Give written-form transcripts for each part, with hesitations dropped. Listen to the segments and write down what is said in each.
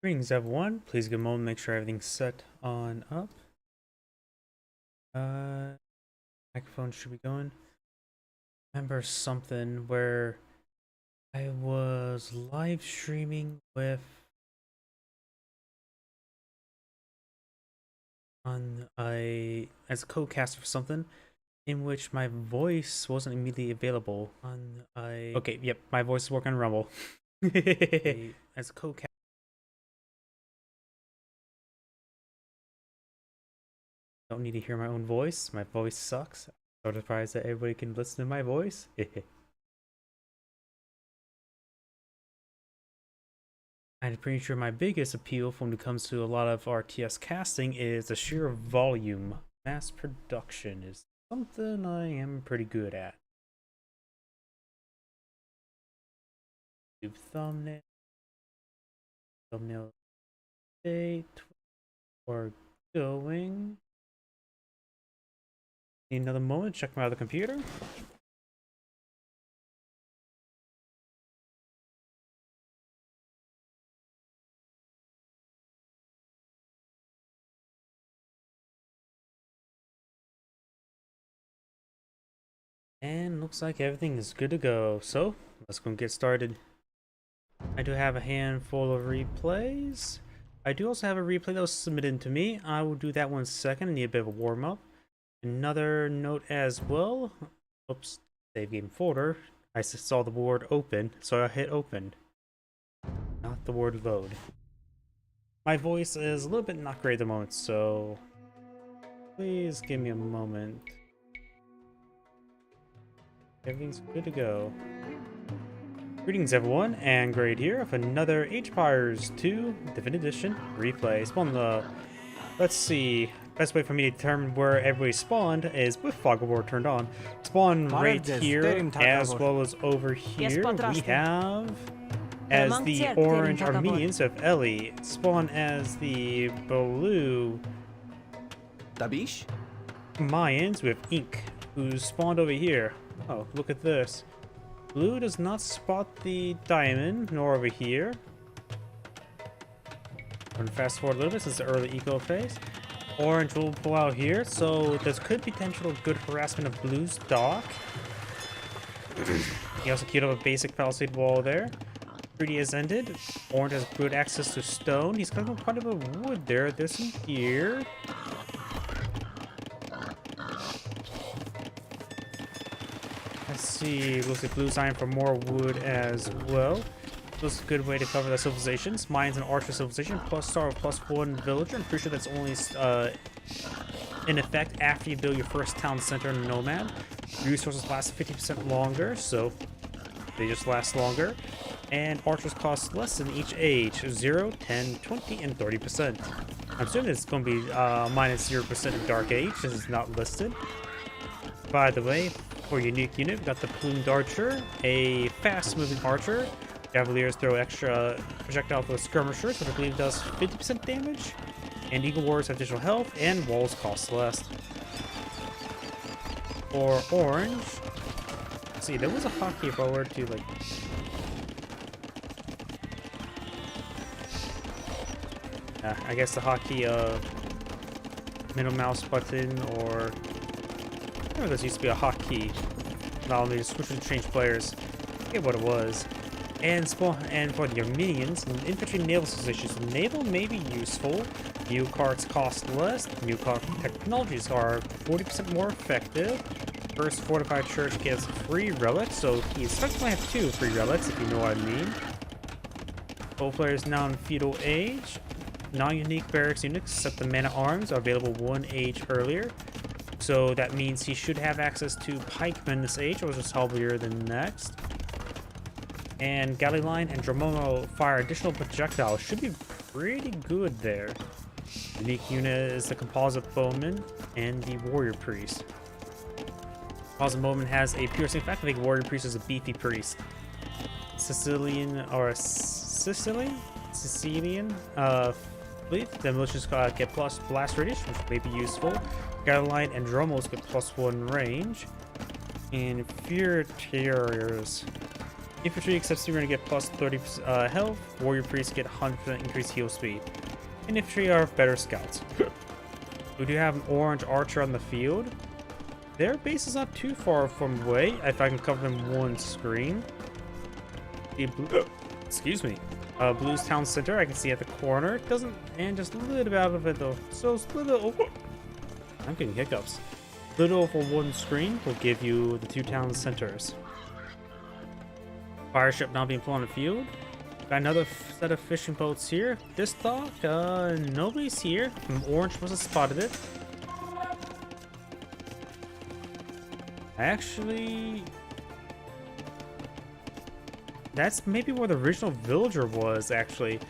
Greetings everyone, please give a moment, make sure everything's set on up. Microphone should be going. Remember something where I was live streaming with as a co-caster for something in which my voice wasn't immediately available okay, yep, my voice is working on Rumble. As a co-caster. Don't need to hear my own voice. My voice sucks. I'm so surprised that everybody can listen to my voice. I'm pretty sure my biggest appeal when it comes to a lot of RTS casting is the sheer volume. Mass production is something I am pretty good at. Thumbnail date or going. Need another moment, check my other computer. And looks like everything is good to go. So let's go and get started. I do have a handful of replays. I do also have a replay that was submitted to me. I will do that one second. I need a bit of a warm up. Another note as well. Oops, save game folder. I saw the word open, so I hit open. Not the word load. My voice is a little bit not great at the moment, so please give me a moment. Everything's good to go. Greetings everyone, and Grade here with another Age of Empires 2 Definitive Edition replay. Spawn the... Let's see. Best way for me to determine where everybody spawned is with Fog of War turned on. Spawn right here, as well as over here. We have as the orange Armenians of Ellie. Spawn as the blue Dabish? Mayans with Ink, who spawned over here. Oh, look at this. Blue does not spot the diamond, nor over here. I'm gonna fast forward a little bit since the early eco phase. Orange will pull out here, so there could be potential good harassment of Blue's dock. He also queued up a basic palisade wall there. Treaty has ended. Orange has good access to stone. He's got quite a bit of wood there. There's some gear. Let's see, looks like Blue's eyeing for more wood as well. This is a good way to cover the civilizations. Mine's an archer civilization, plus star of +1 villager. I'm pretty sure that's only in effect after you build your first town center in Nomad. Resources last 50% longer, so they just last longer. And archers cost less in each age, 0, 10, 20, and 30%. I'm assuming it's going to be minus 0% in Dark Age, since it's not listed. By the way, for unique unit, we got the Plumed Archer, a fast-moving archer. Cavaliers throw extra projectile for the skirmishers, which I believe does 50% damage. And Eagle Warriors have additional health, and walls cost less. For orange, let's see, there was a hotkey if I were to like. I guess the hotkey middle mouse button, or I remember this used to be a hotkey. Now me to switch and change players. I forget what it was. And for the Armenians, infantry naval positions. Naval may be useful. New cards cost less. New card technologies are 40% more effective. First fortified church gets free relics, so he essentially have 2 free relics, if you know what I mean. Both players now in feudal age. Non-unique barracks units, except the man at arms, are available 1 age earlier. So that means he should have access to pikemen this age, or just heavier than next. And Galley Line and Dromomo fire additional projectiles. Should be pretty good there. Unique unit is the Composite Bowman and the Warrior Priest. Composite Bowman has a piercing effect. I think Warrior Priest is a beefy priest. Sicilian fleet. The militias get plus blast radius, which may be useful. Galley Line and Dromos get +1 range. And Inferiors. Infantry, except you're going to get plus 30 health. Warrior priests get 100% increased heal speed. And infantry are better scouts. We do have an orange archer on the field. Their base is not too far from away. If I can cover them one screen. The blue, excuse me. Blue's town center, I can see at the corner. Doesn't, and just a little bit out of it though. So it's a little. I'm getting hiccups. Little over one screen will give you the two town centers. Fire ship now being put on the field. Got another set of fishing boats here. This dock, nobody's here. Orange must have spotted it. Actually, that's maybe where the original villager was, actually.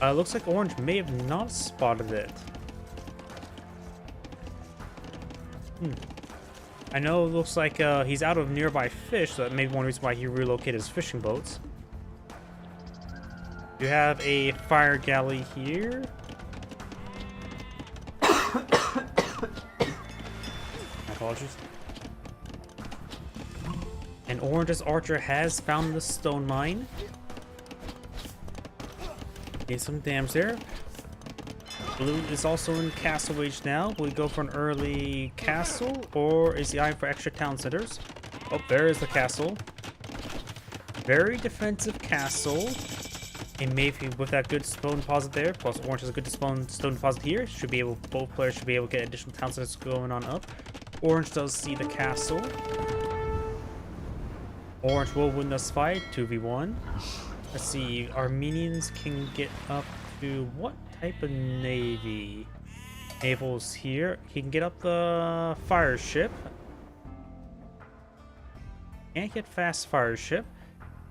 Looks like Orange may have not spotted it. I know it looks like he's out of nearby fish, so that may be one reason why he relocated his fishing boats. You have a fire galley here. My apologies. And Orange's archer has found the stone mine. Get some dams there. Blue is also in castle age now. Will we go for an early castle, or is he eyeing for extra town centers? Oh, there is the castle. Very defensive castle. And maybe with that good stone deposit there, plus Orange has a good stone deposit here, should be able, both players should be able to get additional town centers going on up. Orange does see the castle. Orange will win this fight, 2v1. Let's see, Armenians can get up to what type of navy? Naval's here. He can get up the fire ship. Can't get fast fire ship.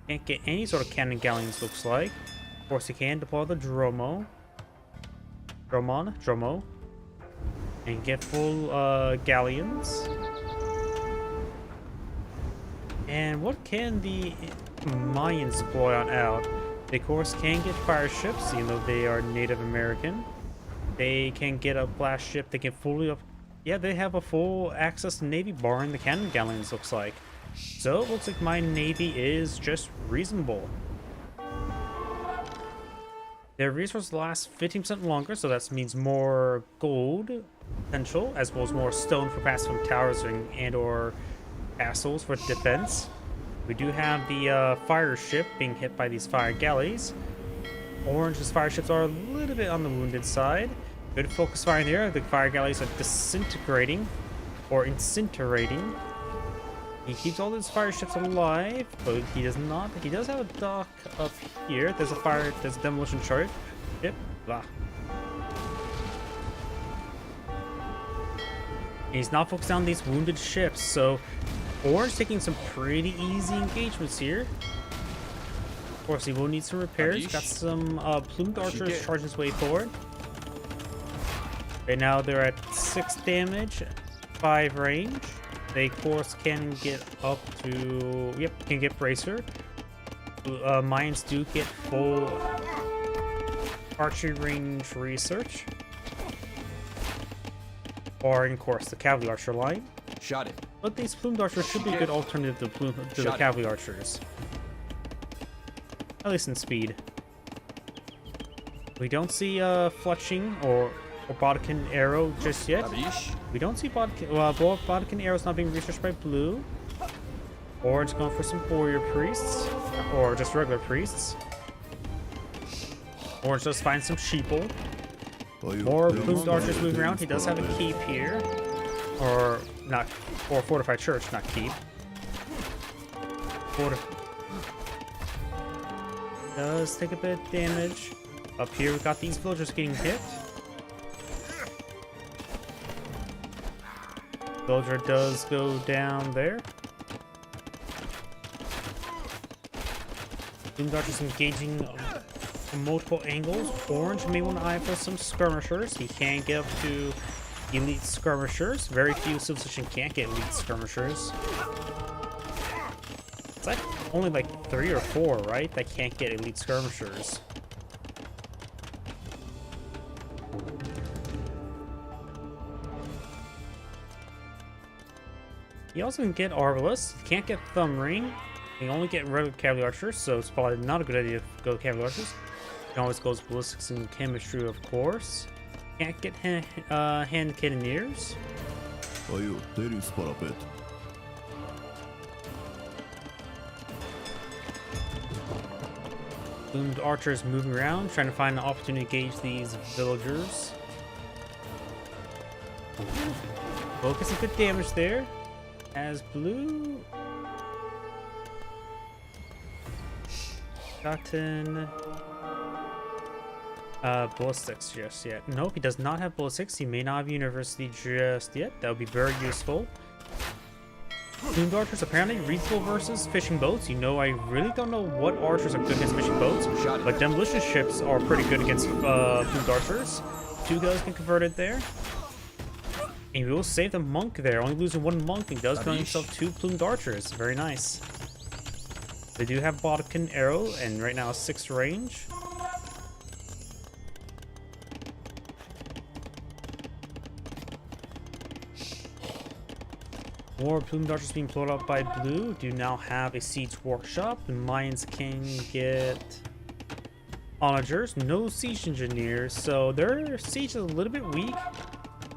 Can't get any sort of cannon galleons, looks like. Of course, he can deploy the Dromo. Dromo. And get full galleons. And what can the Mayans deploy on out? They, of course, can get fire ships, even though they are Native American. They can get a blast ship. They can fully up. Yeah, they have a full access to navy, barring the cannon galleons, looks like. So it looks like my navy is just reasonable. Their resources last 15% longer, so that means more gold potential, as well as more stone for passing from towers and/or castles for defense. We do have the fire ship being hit by these fire galleys. Orange's fire ships are a little bit on the wounded side. Good focus fire there. The fire galleys are disintegrating or incinerating. He keeps all his fire ships alive, but he does not. He does have a dock up here. There's a demolition chart. Yep. Blah. He's not focused on these wounded ships, so Orange taking some pretty easy engagements here. Of course, he will need some repairs. Got some plumed archers charging his way forward. Right now, they're at 6 damage, 5 range. They, of course, can get up to... Yep, can get bracer. Mayans do get full archery range research. Or, of course, the cavalry archer line. Shot it. But these plumed archers should be a good alternative to the cavalry archers. At least in speed. We don't see Fletching or Bodkin arrow just yet. We don't see Bodkin arrows not being researched by Blue. Orange going for some warrior priests. Or just regular priests. Orange does find some sheeple. More plumed archers moving around. He does have a keep here. Or not, or fortified church, not keep. Does take a bit of damage. Up here we got these villagers getting hit. Villager does go down there. Plumed archers engaging from multiple angles. Orange may want to eye for some skirmishers. He can get up to elite skirmishers. Very few civilization can't get elite skirmishers. It's like only like 3 or 4, right? That can't get elite skirmishers. He also can get Arbalest. He can't get Thumb Ring. You can only get regular cavalry archers, so it's probably not a good idea to go cavalry archers. You can always go with ballistics and chemistry, of course. Can't get hand cannoneers. Aju, terjus parapet. Plumed archers moving around, trying to find an opportunity to engage these villagers. Focus some good damage there. As blue gotten ballistics just yet. Nope, he does not have ballistics. He may not have university just yet. That would be very useful. Plumed archers apparently reasonable versus fishing boats. You know, I really don't know what archers are good against fishing boats, but demolition ships are pretty good against plumed archers. 2 guys get converted there. And we will save the monk there, only losing 1 monk, and does gain himself 2 plumed archers. Very nice. They do have Bodkin arrow, and right now 6 range. More plumed archers being pulled up by blue. Do now have a siege workshop, and Mayans can get onagers, no siege engineers, so their siege is a little bit weak.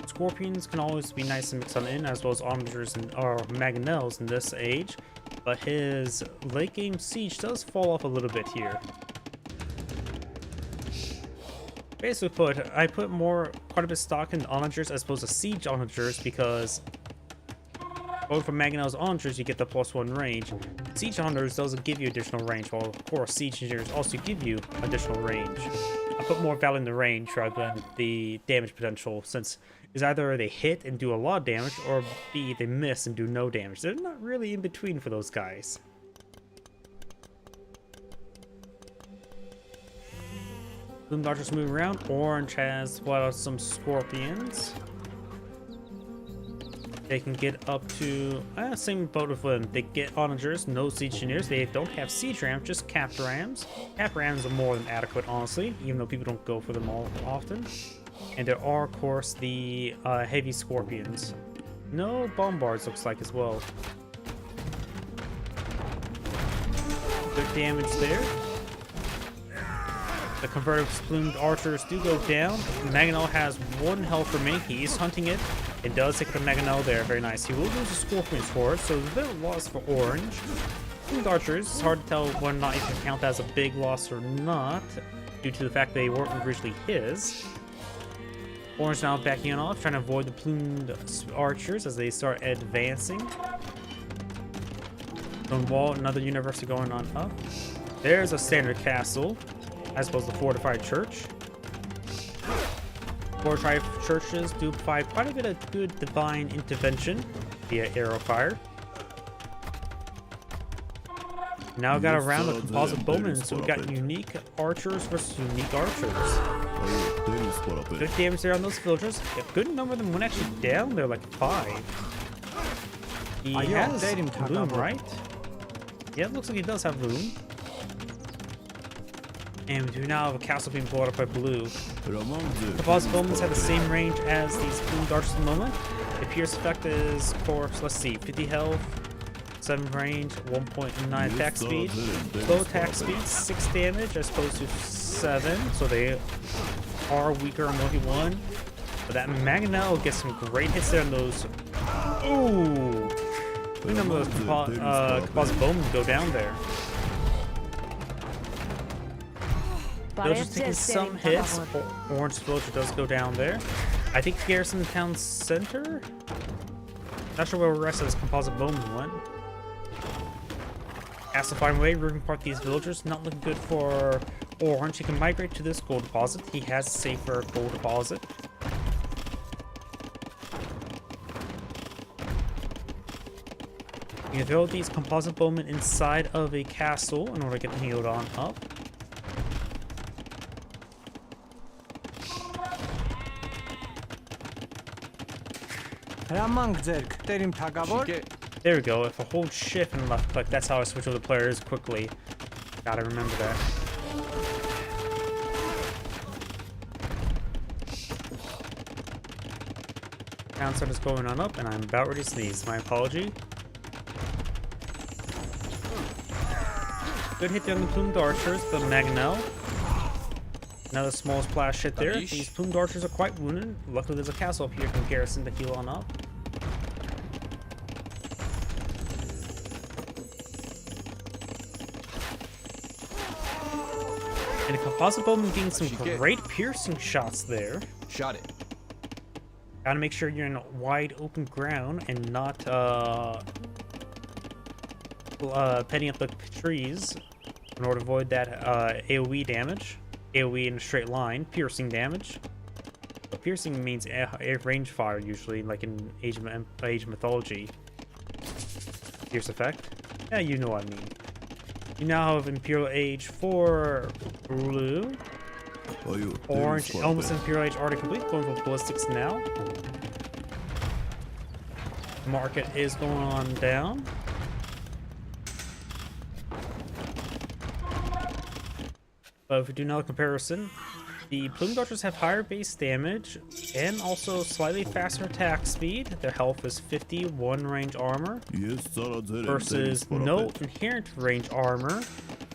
Scorpions can always be nice and mix on in, as well as onagers and or mangonels in this age, but his late game siege does fall off a little bit here. Basically I put quite a bit of stock in onagers as opposed to siege onagers, because going from mangonels to onagers you get the +1 range. Siege onagers doesn't give you additional range, while of course siege engineers also give you additional range. I put more value in the range rather than the damage potential, since it's either they hit and do a lot of damage, or B, they miss and do no damage. They're not really in between for those guys. Plumed archers moving around. Orange has some scorpions. They can get up to same boat with them. They get onagers, no siege engineers. They don't have siege rams, just cap rams. Cap rams are more than adequate, honestly, even though people don't go for them all often. And there are, of course, the heavy scorpions. No bombards, looks like, as well. Good damage there. The converted plumed archers do go down. Mangonel has 1 health remaining. He is hunting it. It does take the Mangonel there. Very nice. He will lose the scorpions for it, so there's a bit of loss for orange. Plumed archers, it's hard to tell whether or not you can count that as a big loss or not, due to the fact they weren't originally his. Orange now backing off, trying to avoid the plumed archers as they start advancing. Stone wall, another university going on up. There's a standard castle, as opposed to fortified church. Fortified churches do provide quite a bit of good divine intervention via arrow fire. Now we've got a round of composite bowmen, so we've got unique archers versus unique archers. Good damage there on those villagers. A good number of them went actually down there, like 5. He has loom, right? Yeah, it looks like he does have loom. And we do now have a castle being blown up by blue. Composite bowmen have the same range as these plumed archers at the moment. The pierce effect is, of course, let's see, 50 health, 7 range, 1.9 attack speed. Low attack speed, 6 damage as opposed to 7, so they are weaker on 1v1. But that Mangonel gets some great hits there on those. Ooh! I think those composite bowmen go down there. Villager's taking some hits. Orange villager does go down there. I think garrison the town center. Not sure where the rest of this composite bowman went. Castle find way, ripping apart these villagers. Not looking good for Orange. He can migrate to this gold deposit. He has a safer gold deposit. You can throw these composite bowmen inside of a castle in order to get them healed on up. There we go. If I hold shift and left click, that's how I switch over the players quickly. Gotta remember that. Downside is going on up, and I'm about ready to sneeze. My apology. Good hit there on the plumed archers, the Magnell. Another small splash hit there. Tabish. These plumed archers are quite wounded. Luckily there's a castle up here from Garrison to heal on up. And the composite bowman getting some Ashike. great piercing shots there. Shot it. Gotta make sure you're in wide open ground and not petting up the trees in order to avoid that AoE damage. AoE in a straight line, piercing damage. Piercing means a range fire usually, like in Age of Mythology. Pierce effect. Yeah, you know what I mean. You now have Imperial Age for blue. およ、 Orange, テニスパラペ almost Imperial Age already complete. Going for ballistics now. Market is going on down. But if we do another comparison, the plumed archers have higher base damage and also slightly faster attack speed. Their health is 51 range armor イエスサラゼレンテニス versus パラペ no inherent range armor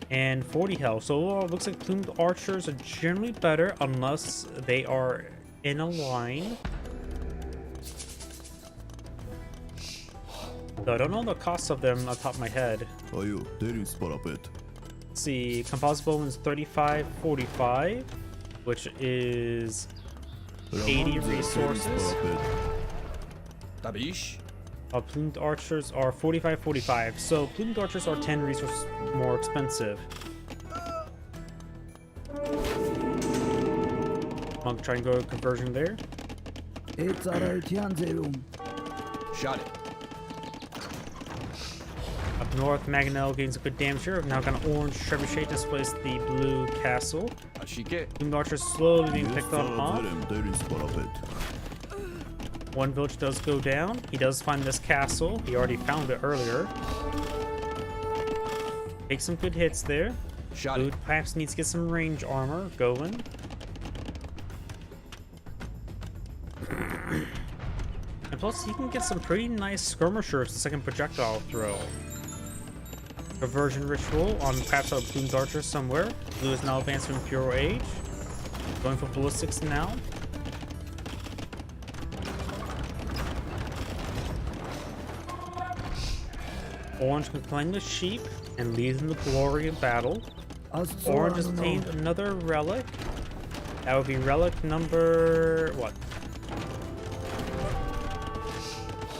and 40 health. So overall, it looks like plumed archers are generally better unless they are in a line. So I don't know the cost of them on top of my head. およ、テニスパラペット Let's see, composite bowman's 3545, which is 80 resources. ダビッシ Plumed archers are 4545, so plumed archers are 10 resources more expensive. Monk try and go conversion there. It's alright, Janzerum. ュ。Shot it. Up north, Magnell gains a good damage here. Now got an orange trebuchet displays the blue castle. アシケ。 Plumed archers slowly イ being エス picked サ up ラ off. ゼレンテニスパラペット One village does go down. He does find this castle. He already found it earlier. Takes some good hits there. Shot Blue it. perhaps needs to get some range armor going. And plus, he can get some pretty nice skirmishers the second projectile throw. Conversion ritual on perhaps a plumed archer somewhere. Blue is now advanced to Imperial Age. Going for ballistics now. Orange can claim the sheep and leads in the glory of battle. Orange has obtained another relic. That would be relic number what?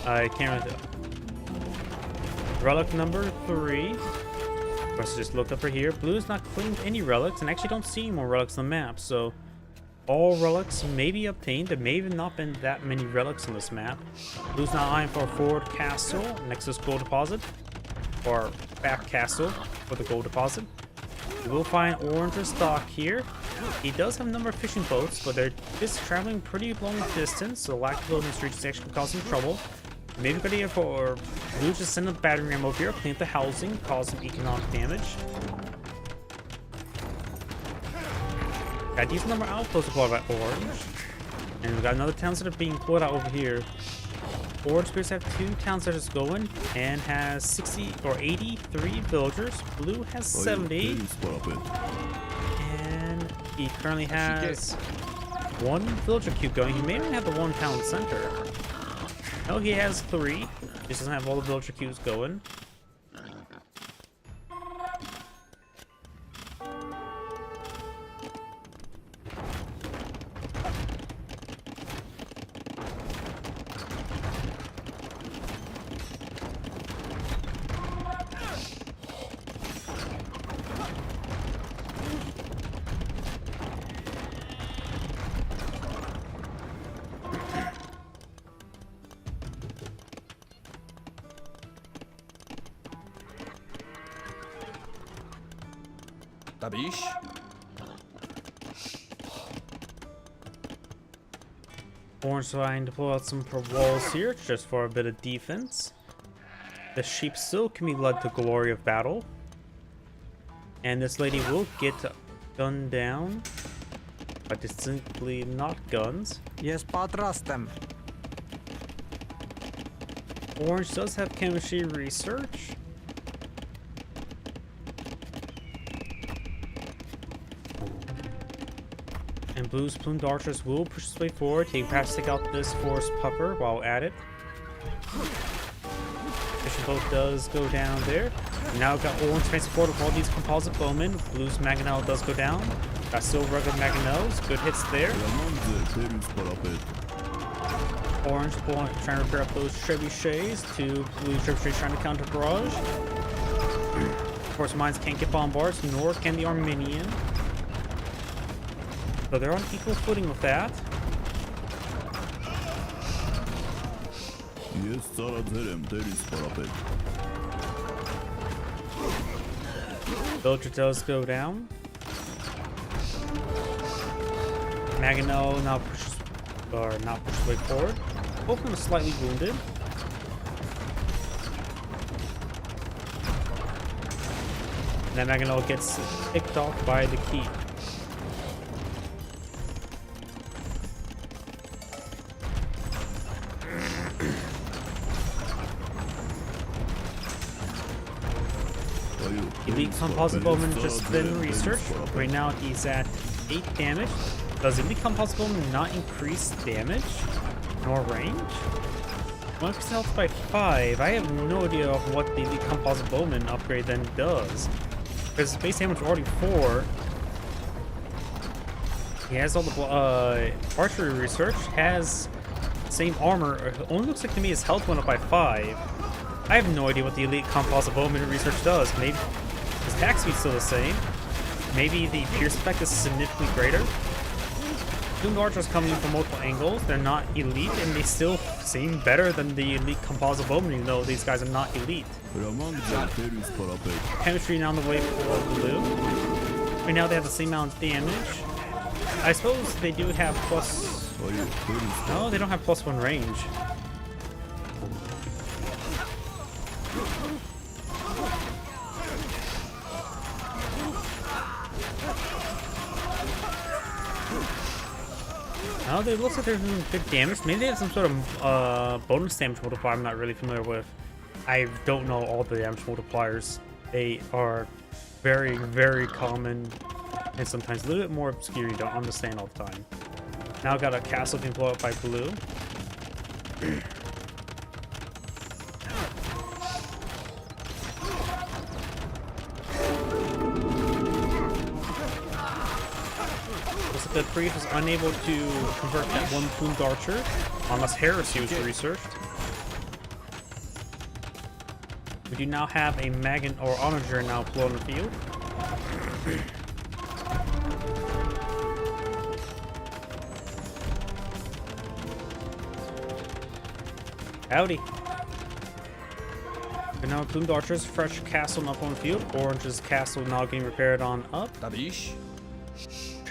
I can't remember. Relic number 3. Let's just look up right here. Blue has not claimed any relics and actually don't see any more relics on the map, so all relics may be obtained. There may have not been that many relics on this map. Blue's now eyeing for a forward castle next to this gold deposit. Or back castle for the gold deposit. You will find Orange's stock here. He does have a number of fishing boats, but they're just traveling pretty long distance, so lack of building streets is actually causing trouble. Maybe good idea for Blue to send a battering ram over here, clean up the housing, cause some economic damage. Got a decent number of outposts deployed by Orange. And we got another town that are being deployed out over here. Orange appears to have 2 town centers going and has 60 or 83 villagers. Blue has およ、テ 70, ニスパラペット and he currently has 1 villager cube going. He may even have the 1 town center. No, he has 3. Just doesn't have all the villager cubes going. Tabish. Orange trying to pull out some walls here just for a bit of defense. The sheep still can be led to glory of battle. And this lady will get gunned down. But distinctly not guns. Yes, patrastem. Orange does have chemistry research. And Blue's Plumed Archers will push his way forward. He can perhaps take out this Forest Puffer while at it. Fishing Boat does go down there. Now got Orange facing forward with all these Composite Bowmen. Blue's Mangonel does go down. Got still regular Mangonels. Good hits there. Ramanze terim sparapet. Orange trying to repair up those trebuchets to Blue's trebuchets trying to counter barrage. Of course, mines can't get bombarded, nor can the Armenian. So they're on equal footing with that. Ես ծառաձեր եմ, դեր ինձ սպարապետ։ Villager does go down. Mangonel now pushes, or not pushes way forward. Both of them are slightly wounded. And then Mangonel gets picked off by the keep. Elite Composite Bowman just been researched. Right now he's at 8 damage. Does Elite Composite Bowman not increase damage nor range? 1% health by 5. I have no idea of what the Elite Composite Bowman upgrade then does. Because base damage already 4. He has all the archery research, has same armor. It only looks like to me his health went up by 5. I have no idea what the Elite Composite Bowman research does. Maybe his attack speed's still the same. Maybe the pierce effect is significantly greater. Plumed Archers coming in from multiple angles. They're not elite, and they still seem better than the Elite Composite Bowman, even though these guys are not elite. Ramanze terim sparapet. Chemistry now on the way for Blue. Right now they have the same amount of damage. I suppose they do have plus... Այո, դեր ինձ No, they don't have +1 range. No, it looks like they're doing good damage. Maybe they have some sort of bonus damage multiplier I'm not really familiar with. I don't know all the damage multipliers. They are very, very common and sometimes a little bit more obscure you don't understand all the time. Now got a castle being blown up by Blue. The priest is unable to convert that one Plumed Archer unless Heresy was researched. We do now have a Magan or Onager now blown the field. Howdy. And now Plumed Archers, fresh castle up on the field. Orange's castle now getting repaired on up. Tabish.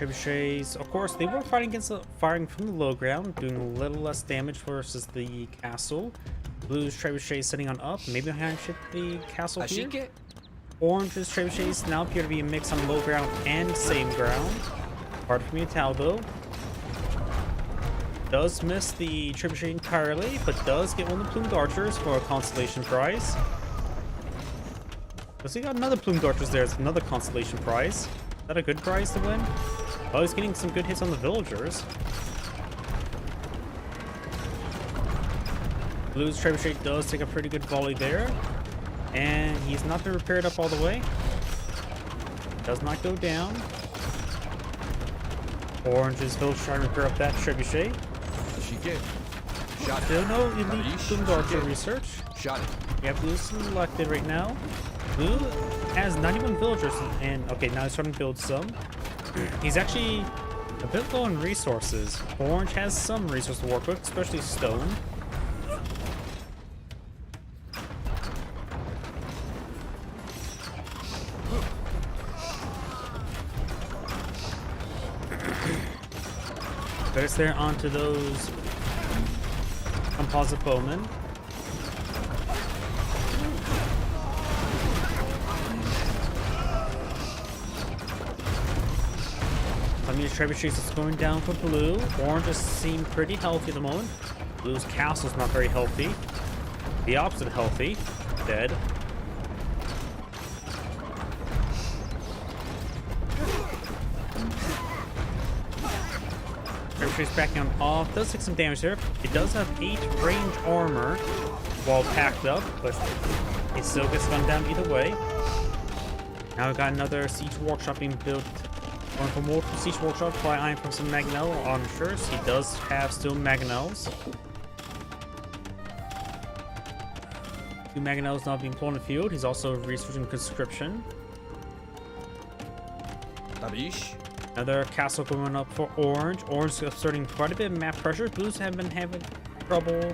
Trebuchets, of course, they were fighting against firing from the low ground, doing a little less damage versus the castle. Blue's trebuchets sitting on up, maybe behind shit the castle here. Ashike. Orange's trebuchets now appear to be a mix on low ground and same ground. Hard for me to tell though. Does miss the trebuchet entirely, but does get one of the Plumed Archers for a consolation prize. Does he got another Plumed Archers there? It's another consolation prize. Is that a good prize to win? Oh, he's getting some good hits on the villagers. Blue's trebuchet does take a pretty good volley there. And he's not been repaired up all the way. Does not go down. Orange's village trying to repair up that trebuchet. Ashike. Shot Still it. no elite Tabish. Plumed Archer Ashike. research. Shot it. We have Blue selected right now. Blue has 91 villagers and okay, now he's starting to build some. He's actually a bit low on resources. Orange has some resources to work with, especially stone. There's there onto those composite bowmen. These trebuchets is going down for Blue. Orange just seem pretty healthy at the moment. Blue's castle's not very healthy. The opposite of healthy. Dead. Trace backing on off. Does take some damage there. It does have 8 range armor while packed up, but it still gets gunned down either way. Now we've got another Siege Workshop being built. Going for more Siege Workshop, fly iron from some Mangonel archers. He does have still Mangonels. 2 Mangonels now being pulled in the field. He's also researching conscription. Tabish. Another castle going up for Orange. Orange asserting quite a bit of map pressure. Blues have been having trouble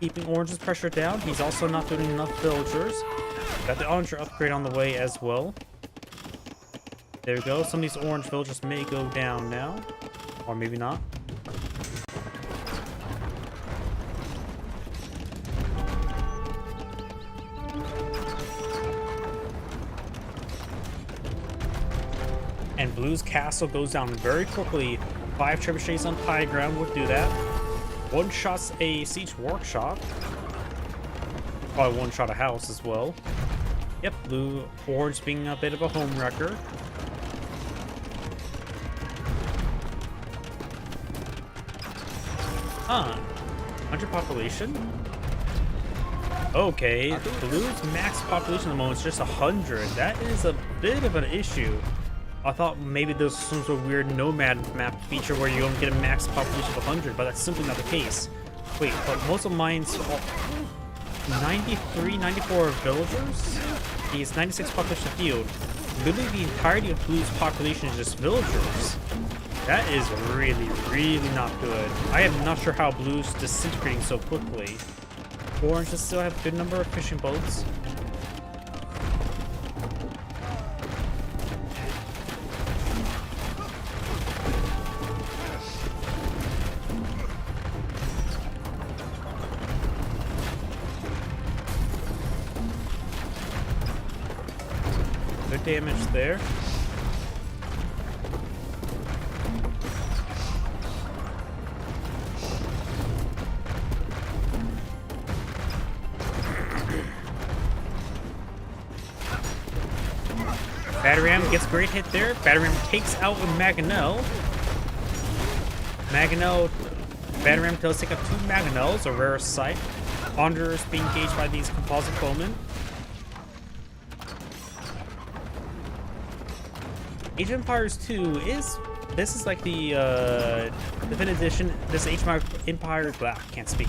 keeping Orange's pressure down. He's also not doing enough villagers. Got the Orange upgrade on the way as well. There we go. Some of these Orange villagers may go down now. Or maybe not. And Blue's castle goes down very quickly. 5 trebuchets on high ground would do that. One shots a Siege Workshop. Probably one shot a house as well. Yep, Blue, Orange being a bit of a home wrecker. Huh. 100 population? Okay, Blue's max population at the moment is just 100. That is a bit of an issue. I thought maybe there's some sort of weird nomad map feature where you only get a max population of 100, but that's simply not the case. Wait, but most of mine's 93, 94 villagers? He's 96 population field. Literally the entirety of Blue's population is just villagers. That is really, really not good. I am not sure how Blue's disintegrating so quickly. Orange does still have a good number of fishing boats. Good damage there. Battery Ram gets a great hit there. Battery Ram takes out a Mangonel. Battery Ram does take out 2 Mangonels, a rare sight. Wanderers being engaged by these composite bowmen. Age of Empires 2 this is like the Definitive Edition. This Age of Empires, can't speak.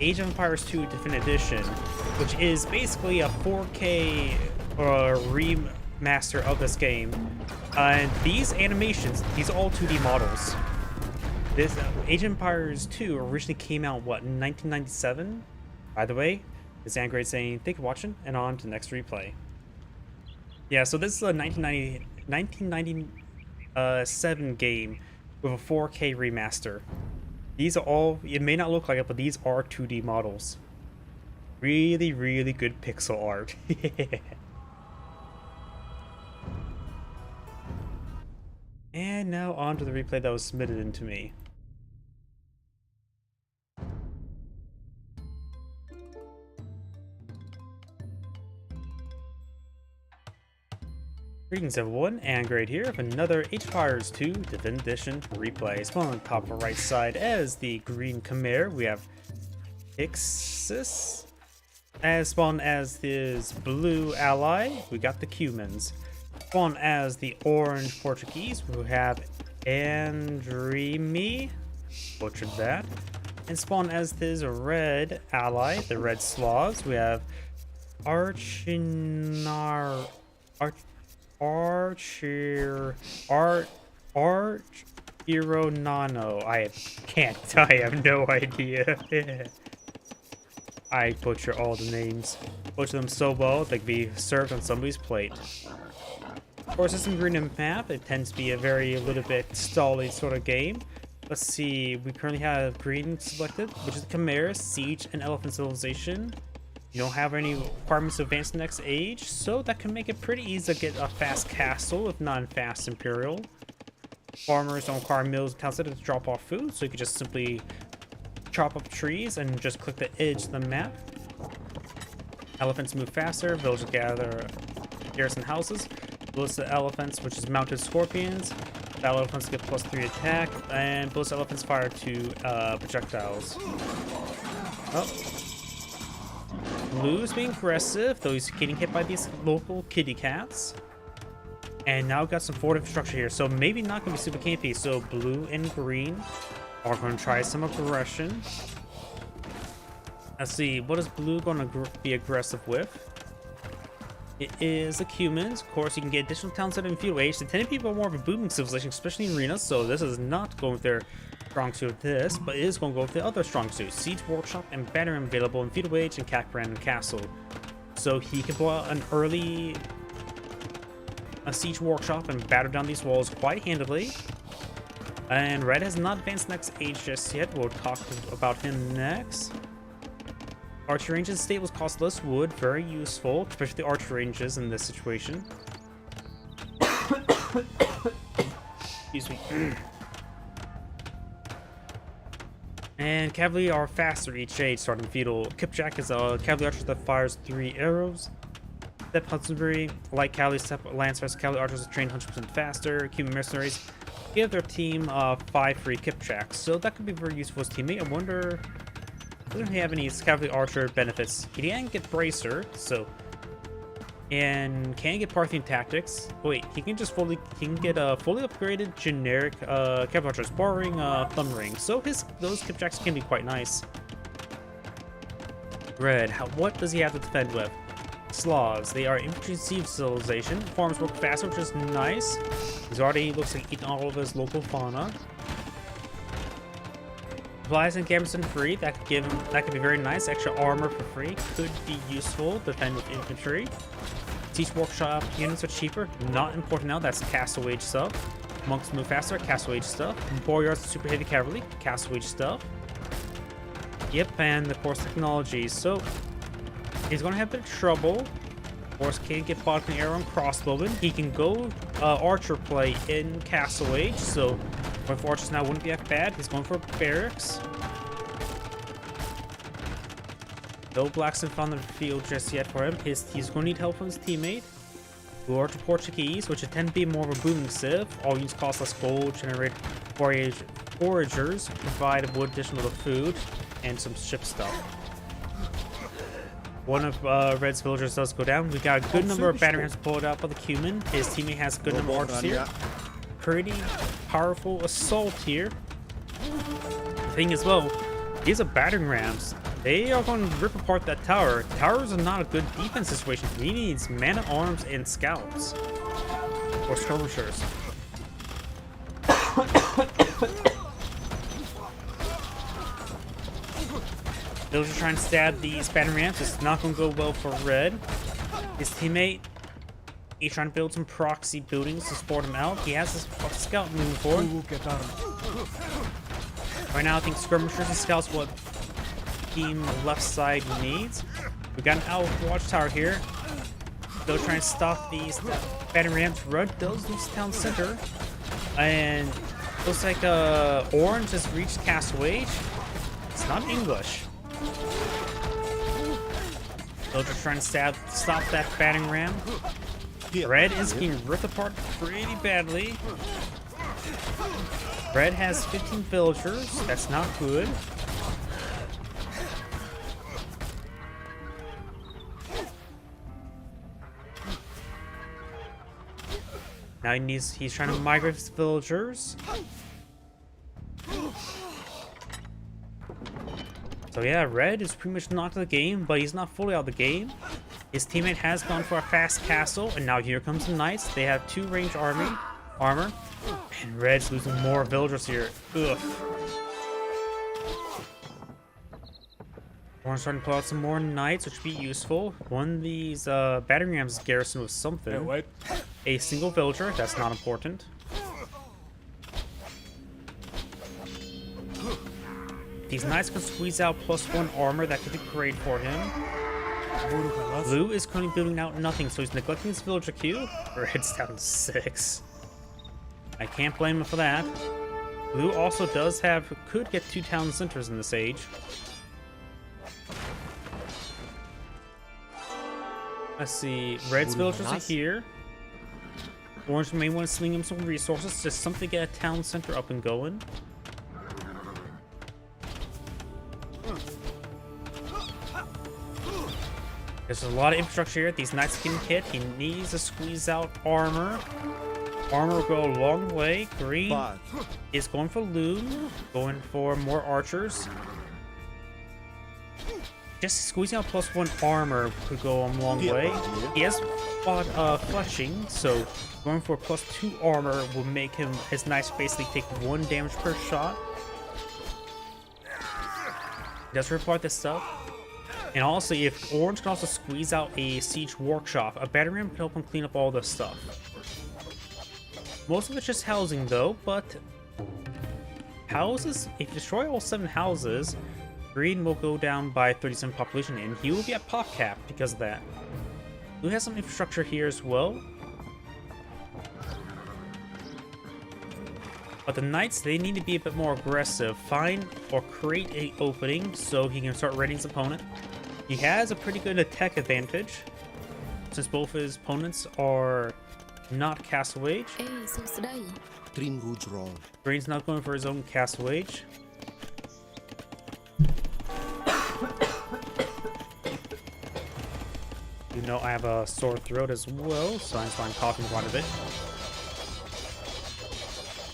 Age of Empires 2 Definitive Edition, which is basically a 4K remaster of this game. And these animations, these are all 2D models. This Age of Empires 2 originally came out, what, in 1997? By the way, this is Angrade saying, thank you for watching, and on to the next replay. Yeah, so this is a 1997 game with a 4K remaster. These are all, it may not look like it, but these are 2D models. Really, really good pixel art. And now on to the replay that was submitted into me. Greetings everyone, Angrade here with another Age of Empires 2 Definitive Edition replay. Spawn on the top right side as the green Khmer, we have Ixis. As spawn as his blue ally, we got the Cumans. Spawn as the orange Portuguese, we have Andrimi, butchered that. And spawn as his red ally, the red Slavs, we have Archironano. I have no idea. I butcher all the names. Butcher them so well they can be served on somebody's plate. Of course, it's in green map. It tends to be a little bit stally sort of game. Let's see. We currently have green selected, which is the Khmer, Siege, and Elephant Civilization. You don't have any requirements to advance the next age, so that can make it pretty easy to get a fast castle, if not a fast imperial. Farmers don't require mills and towns to drop off food, so you can just simply chop up trees and just click the edge of the map. Elephants move faster, villagers gather garrison houses. Ballistic elephants, which is mounted scorpions. Battle elephants get +3 attack, and both elephants fire 2 projectiles. Oh. Blue is being aggressive, though he's getting hit by these local kitty cats. And now we've got some forward infrastructure here, so maybe not going to be super campy. So blue and green are going to try some aggression. Let's see, what is blue going to be aggressive with? It is the humans. Of course, you can get additional towns that are in feudal age. The 10 people are more of a booming civilization, especially in arenas, so this is not going with their strong suit of this, but it is going to go with the other strong suits. Siege Workshop and Battering available in feudal age and Cacbrand Castle. So he can blow out an early Siege Workshop and batter down these walls quite handily. And Red has not advanced next age just yet. We'll talk about him next. Archer ranges stables cost less wood, very useful, especially the archer ranges in this situation. Excuse me. And cavalry are faster each age, starting feudal. Kipjack is a cavalry archer that fires 3 arrows. Step Hudsonbury, light cavalry, step lancers, cavalry archers are trained 100% faster. Cuban mercenaries give their team 5 free Kipjacks, so that could be very useful as teammate. I wonder, doesn't he have any cavalry archer benefits? He can get bracer, so, and can get Parthian tactics. Wait, he can just he can get a fully upgraded generic cavalry archers, barring thumb ring. So those Kipjacks can be quite nice. Red, what does he have to defend with? Slavs, they are infantry siege civilization. Farms work faster, which is nice. He's already looks like eating all of his local fauna. Supplies and garrison free, that could be very nice. Extra armor for free could be useful, defend with infantry. Siege Workshop units are cheaper, not important now, that's Castle Age stuff. Monks move faster, Castle Age stuff. Boyards super heavy cavalry, Castle Age stuff. Yep, and of course technology. So he's gonna have a bit of trouble. Of course, can't get bottom arrow and crossbowman. He can go archer play in Castle Age, so if archers now wouldn't be that bad. He's going for barracks. No blacksmith on the field just yet for him. He's going to need help from his teammate, who are to Portuguese, which tend to be more of a booming civ. All units cost less gold, generate foragers, provide wood additional to food, and some ship stuff. One of Red's villagers does go down. We got a good number of battering rams pulled out by the Cumin. His teammate has a good number of archers here. Pretty powerful assault here. The thing is, well, these are battering rams. They are going to rip apart that tower. Towers are not a good defense situation. He needs man-at-arms and scouts. Or skirmishers. Villagers trying to stab these battering rams. It's not going to go well for Red. His teammate, he's trying to build some proxy buildings to support him out. He has his scout moving forward. Right now, I think skirmishers and scouts what team left side needs. We got an owl watchtower here. They're trying to stop these battering rams. Red does lose town center, and looks like Orange has reached Castle Age. It's not English. They're just trying to stop that battering ram. Red is getting ripped apart pretty badly. Red has 15 villagers. That's not good. Now he's trying to migrate his villagers. So yeah, Red is pretty much knocked out of the game, but he's not fully out of the game. His teammate has gone for a fast castle, and now here comes the knights. They have 2 ranged armor, and Red's losing more villagers here. Ugh. We're starting to pull out some more knights, which would be useful. One of these battering rams is garrisoned with something. Hey, wait. A single villager, that's not important. These knights can squeeze out +1 armor, that could be great for him. Blue is currently building out nothing, so he's neglecting his villager queue. Red's down to 6. I can't blame him for that. Blue also could get 2 town centers in this age. Let's see, Red's villagers are here. Orange may want to sling him some resources, just something to get a town center up and going. There's a lot of infrastructure here. These knights getting hit. He needs to squeeze out armor. Armor will go a long way. Green is going for loot, going for more archers. Just squeezing out +1 armor could go a long way. He has fletching, so going for +2 armor will make his knights basically take 1 damage per shot. He does require this stuff. And also, if Orange can also squeeze out a siege workshop, a battering ram can help him clean up all this stuff. Most of it's just housing though, but houses, if you destroy all 7 houses, Green will go down by 37 population and he will be at pop cap because of that. Blue has some infrastructure here as well. But the Knights, they need to be a bit more aggressive. Find or create a opening so he can start raiding his opponent. He has a pretty good attack advantage since both his opponents are not Castle Wage. Green's not going for his own Castle Wage. You know I have a sore throat as well, so I'm coughing quite a bit.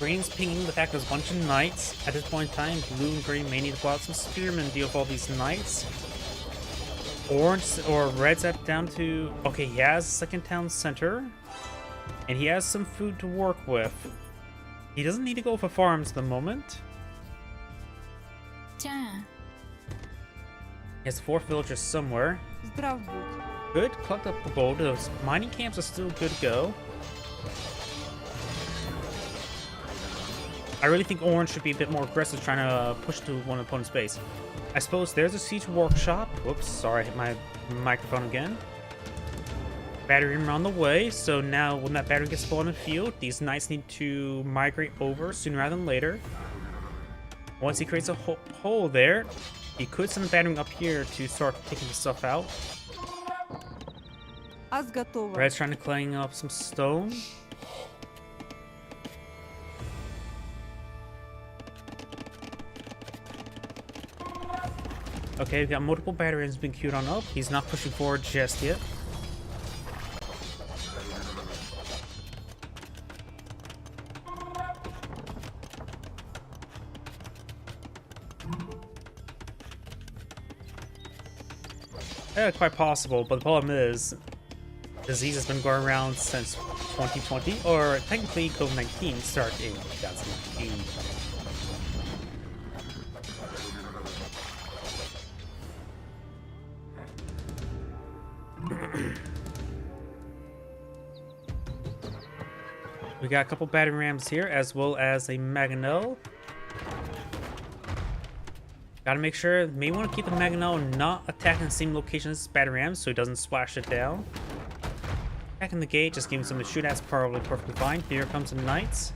Green's pinging the fact there's a bunch of Knights. At this point in time, Blue and Green may need to pull out some Spearmen to deal with all these Knights. Orange or Red's up down to... Okay, he has a second town center. And he has some food to work with. He doesn't need to go for farms at the moment. He has 4 villagers somewhere. Good, collect up the gold. Those mining camps are still good to go. I really think Orange should be a bit more aggressive trying to push to one opponent's base. I suppose there's a siege workshop. Whoops, sorry, I hit my microphone again. Battery ram on the way, so now when that battery gets spawned in the field, these Knights need to migrate over sooner rather than later. Once he creates a hole there, he could send the battery up here to start taking the stuff out. Red's trying to clean up some stone. Okay, we've got multiple batteries being queued on up. He's not pushing forward just yet. Yeah, quite possible, but the problem is, disease has been going around since 2020, or technically COVID-19 started in 2019. We got a couple battering rams here, as well as a Mangonel. Gotta make sure, may want to keep the Mangonel not attacking the same location as battering rams, so he doesn't splash it down. Attacking the gate, just giving something to shoot at, is probably perfectly fine. Here comes the Knights.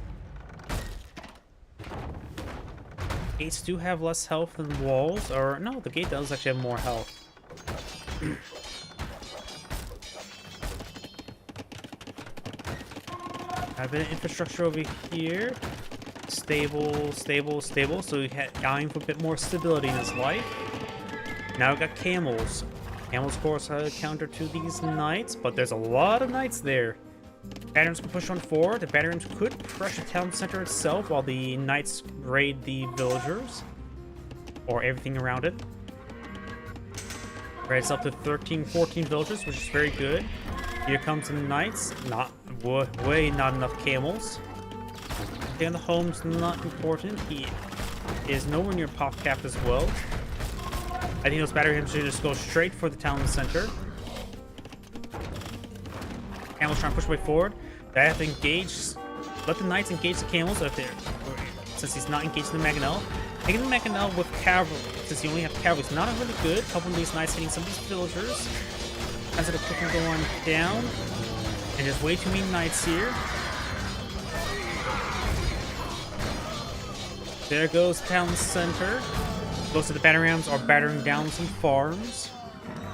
Gates do have less health than walls, or no, the gate does actually have more health. A bit of infrastructure over here. Stable, stable, stable. So we had dying for a bit more stability in his life. Now we got camels. Camels, of course, are a counter to these Knights, but there's a lot of Knights there. Batterings can push on forward. The batterings could pressure town center itself while the Knights raid the villagers or everything around it. Raids up to 13, 14 villagers, which is very good. Here comes the Knights. Way not enough camels. Okay, the home's not important. He is nowhere near pop cap as well. I think those battery rams should just go straight for the town center. Camels trying to push way forward. They have to engage. Let the Knights engage the camels if they're, since he's not engaged in the Mangonel. Taking the Mangonel with cavalry, since you only have cavalry, is not really good. Couple of these Knights hitting some of these villagers. As it quickly going down. And there's way too many Knights here. There goes town center. Most of the battering rams are battering down some farms.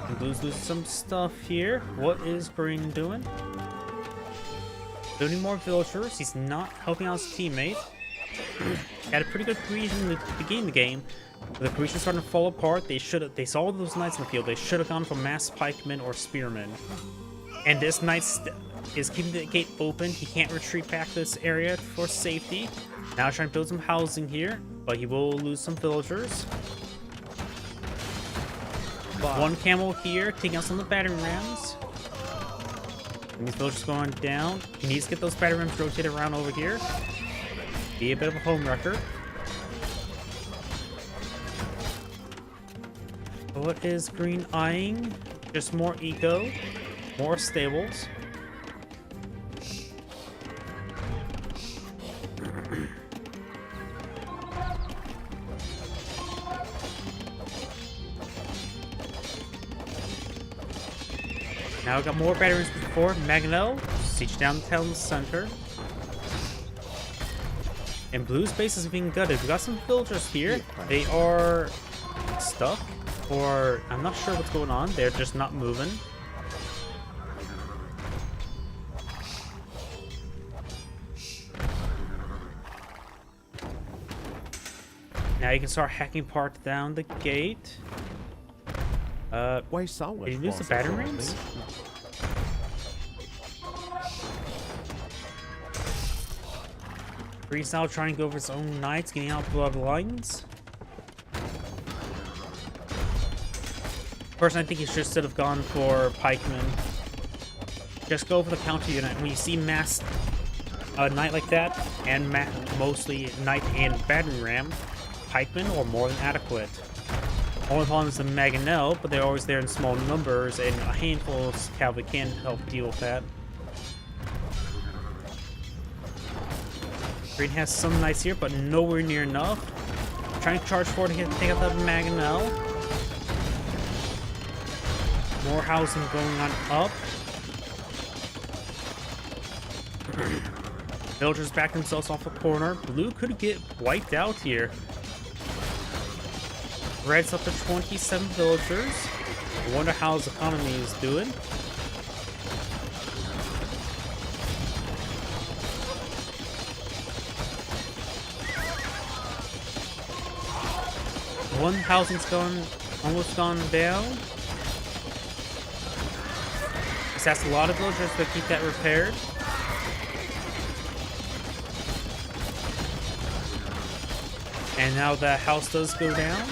And Blue's losing some stuff here. What is Green doing? Building more villagers. He's not helping out his teammate. Had a pretty good Parisian to begin the game. But the Parisians starting to fall apart. They saw those knights in the field. They should have gone for mass pikemen or spearmen. And this knight is keeping the gate open. He can't retreat back to this area for safety. Now trying to build some housing here, but he will lose some villagers. One camel here, taking out some of the battering rams. And these villagers going down. He needs to get those battering rams rotated around over here. Be a bit of a home wrecker. What is green eyeing? Just more eco, more stables. Now we got more batteries before. Magnell, siege down the town center. And Blue's base is being gutted. We got some villagers here. They are stuck, or I'm not sure what's going on. They're just not moving. Now you can start hacking parts down the gate. Did you lose the battering rams? Breeze now trying to go for his own knights, getting out bloodlines. Personally, I think he should instead have gone for pikemen. Just go for the counter unit. When you see mass knight like that, and mostly knight and battering ram, pikemen are more than adequate. Only problem is the Maganel, but they're always there in small numbers, and a handful of cavalry can help deal with that. Green has some knights here, but nowhere near enough. Trying to charge forward to take out the Maganel. More housing going on up. Villagers back themselves off a corner. Blue could get wiped out here. Red's up to 27 villagers. I wonder how his economy is doing. One housing's almost gone down. This has a lot of villagers to keep that repaired. And now the house does go down.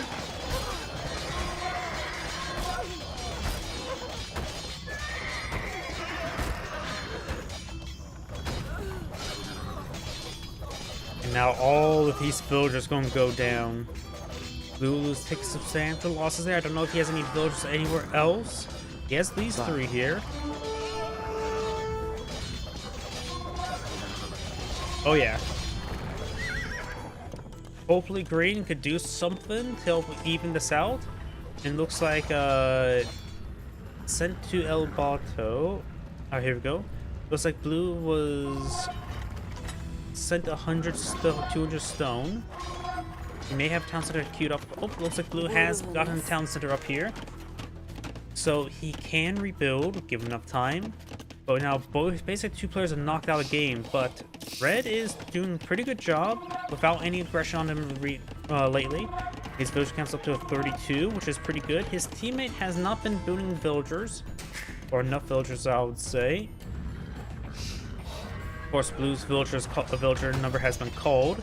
And now all of these villagers going to go down. Lulu's takes substantial losses there. I don't know if he has any villagers anywhere else. He has these three here. Oh yeah. Hopefully Green could do something to help even this out. And looks like sent to El Bato. Oh, here we go. Looks like Blue was sent 200 stone. He may have town center queued up. Oh, looks like Blue has gotten town center up here. So he can rebuild, given enough time. But now both basically two players have knocked out a game. But Red is doing a pretty good job without any aggression on him lately. His village counts up to a 32, which is pretty good. His teammate has not been building villagers, or enough villagers, I would say. Of course, Blue's villager number has been called.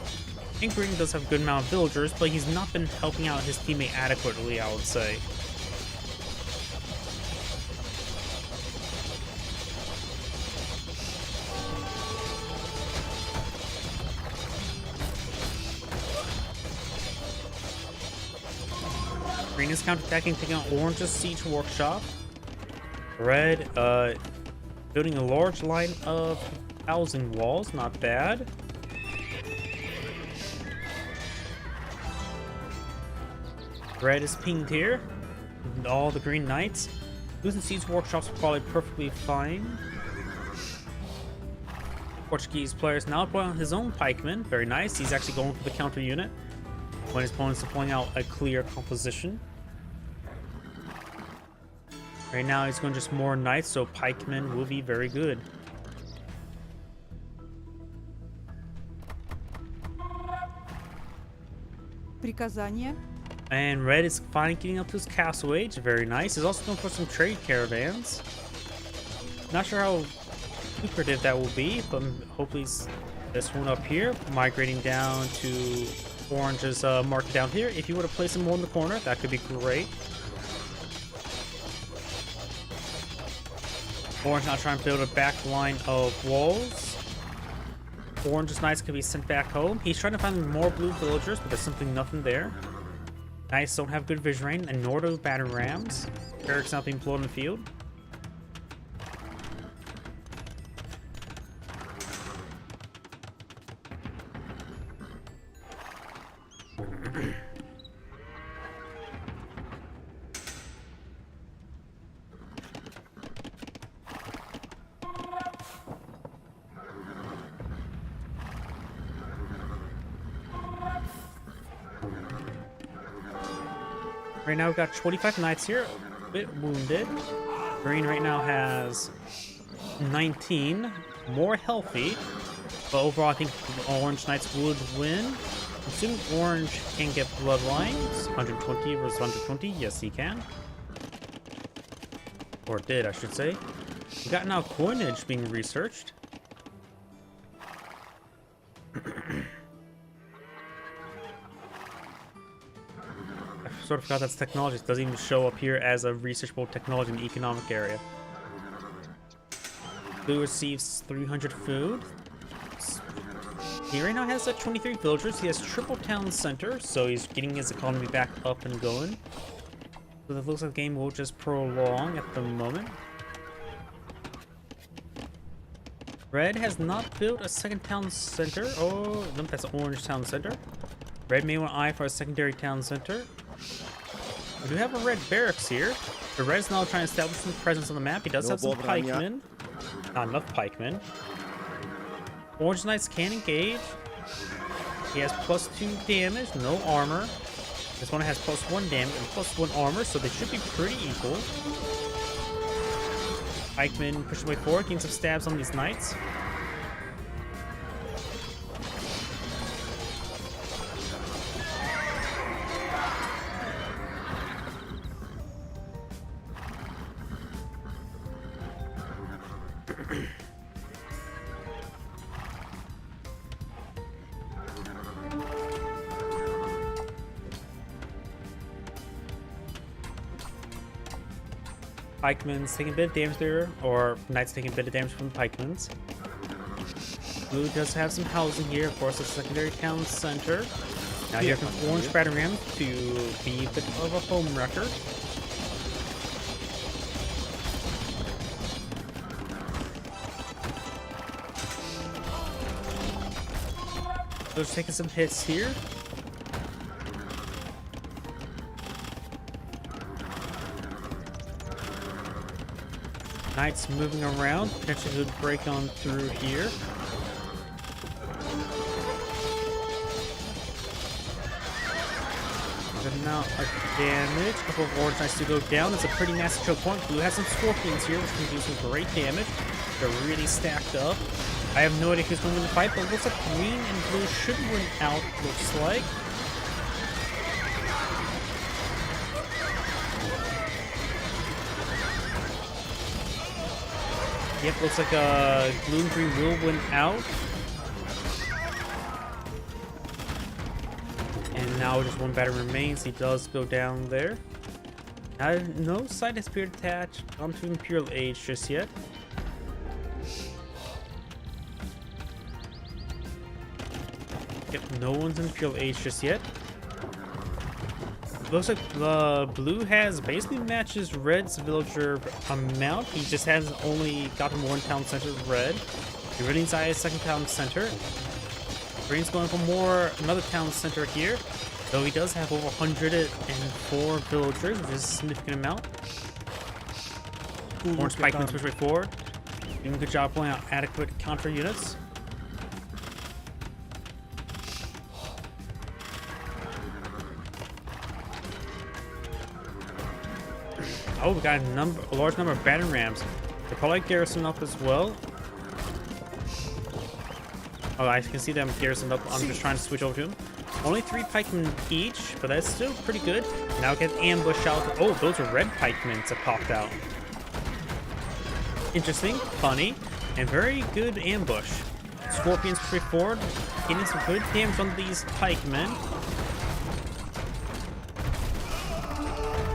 And Green does have a good amount of villagers, but he's not been helping out his teammate adequately, I would say. Green is counterattacking, taking out Orange's siege workshop. Red, building a large line of housing walls, not bad. Red is pinged here. And all the green knights. Losing siege workshops are probably perfectly fine. Portuguese player is now pulling out his own pikeman. Very nice. He's actually going for the counter unit when his opponent's pulling out a clear composition. Right now he's going just more knights, so pikemen will be very good. Приказание. And Red is finally getting up to his castle age. Very nice. He's also going for some trade caravans. Not sure how lucrative that will be, but hopefully this one up here, migrating down to Orange's market down here. If you were to place him more in the corner, that could be great. Orange now trying to build a back line of walls. Orange's knights could be sent back home. He's trying to find more blue villagers, but there's simply nothing there. Knights don't have good vision range, and nor do battering rams. Eric's not being blown in the field. Right now we've got 25 knights here, a bit wounded. Green right now has 19, more healthy. But overall I think Orange Knights would win. I'm assuming Orange can get bloodlines. 120 versus 120, yes he can. Or did, I should say. We got now coinage being researched. I sort of forgot that's technology. It doesn't even show up here as a researchable technology in the economic area. Blue receives 300 food. He right now has 23 villagers. He has triple town center, so he's getting his economy back up and going. So it looks like the game will just prolong at the moment. Red has not built a second town center. Oh, no, that's an orange town center. Red may want to eye for a secondary town center. We do have a red barracks here. The red is now trying to establish some presence on the map. He does have some pikemen. Not enough pikemen. Orange Knights can engage. He has +2 damage, no armor. This one has +1 damage and +1 armor, so they should be pretty equal. Pikemen push their way forward, getting some stabs on these knights. Pikemen's taking a bit of damage there, or Knights taking a bit of damage from the Pikemans. Blue does have some housing here, of course, a secondary town center. Now here comes Orange Battering Ram to be a bit of a home wrecker. Blue's taking some hits here. Knights moving around, potentially could break on through here. Good amount of damage. A couple of Orange Knights to go down. It's a pretty nasty choke point. Blue has some Scorpions here, which can do some great damage. They're really stacked up. I have no idea who's going to win the fight, but it looks like Green and Blue should win out, looks like. Yep, looks like Blue and Green will win out. And now just one batter remains. He does go down there. No side has appeared attached onto Imperial Age just yet. Yep, no one's in Imperial Age just yet. Looks like Blue has basically matches Red's villager amount. He just has only gotten one town center Red. He really needs a second town center. Green's going for another town center here. Though he does have over 104 villagers, which is a significant amount. Orange Pikemen push right forward. Doing a good job pulling out adequate counter units. Oh, we got a large number of battering rams. They're probably garrisoned up as well. Oh, I can see them garrisoned up. I'm just trying to switch over to him. Only 3 pikemen each, but that's still pretty good. Now we get ambush out. Oh, those are red pikemen that popped out. Interesting, funny, and very good ambush. Scorpions pretty forward, getting some good damage on these pikemen.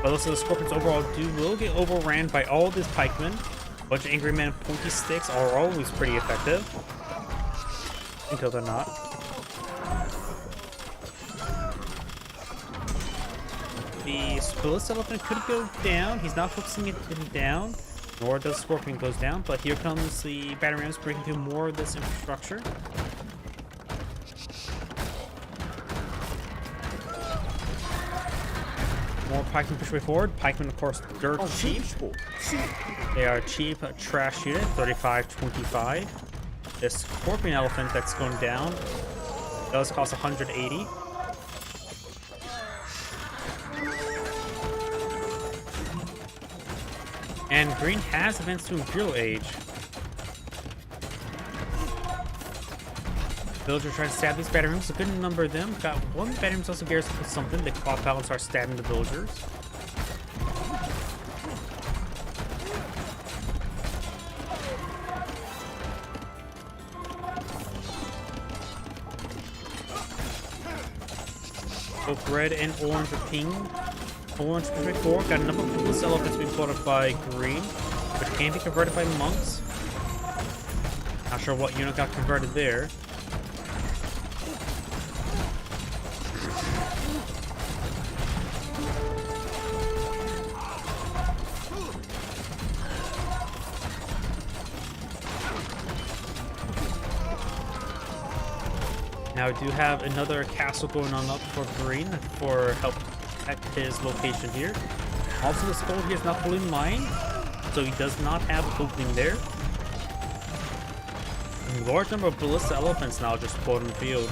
But also the Scorpions overall will get overran by all these pikemen. A bunch of angry men and pointy sticks are always pretty effective. Until they're not. The Ballista Elephant could go down. He's not focusing it down. Nor does Scorpion goes down. But here comes the battering rams breaking through more of this infrastructure. More pikemen push way forward. Pikemen, of course, dirt cheap. They are cheap trash unit, 35-25. This Scorpion Elephant that's going down does cost 180. And green has advanced to Imperial Age. Villagers trying to stab these battering rams. A good number of them. Got one battering rams also garrison with something. They pop out and start stabbing the villagers. Both red and orange are ping. Orange perfect 4. Got a number of Ballista Elephants being fought up by green, which can be converted by monks. Not sure what unit got converted there. Now we do have another castle going on up for green for help at his location here. Also, the skull here is not fully mined, so he does not have an opening there. A large number of Ballista Elephants now just spawning in the field.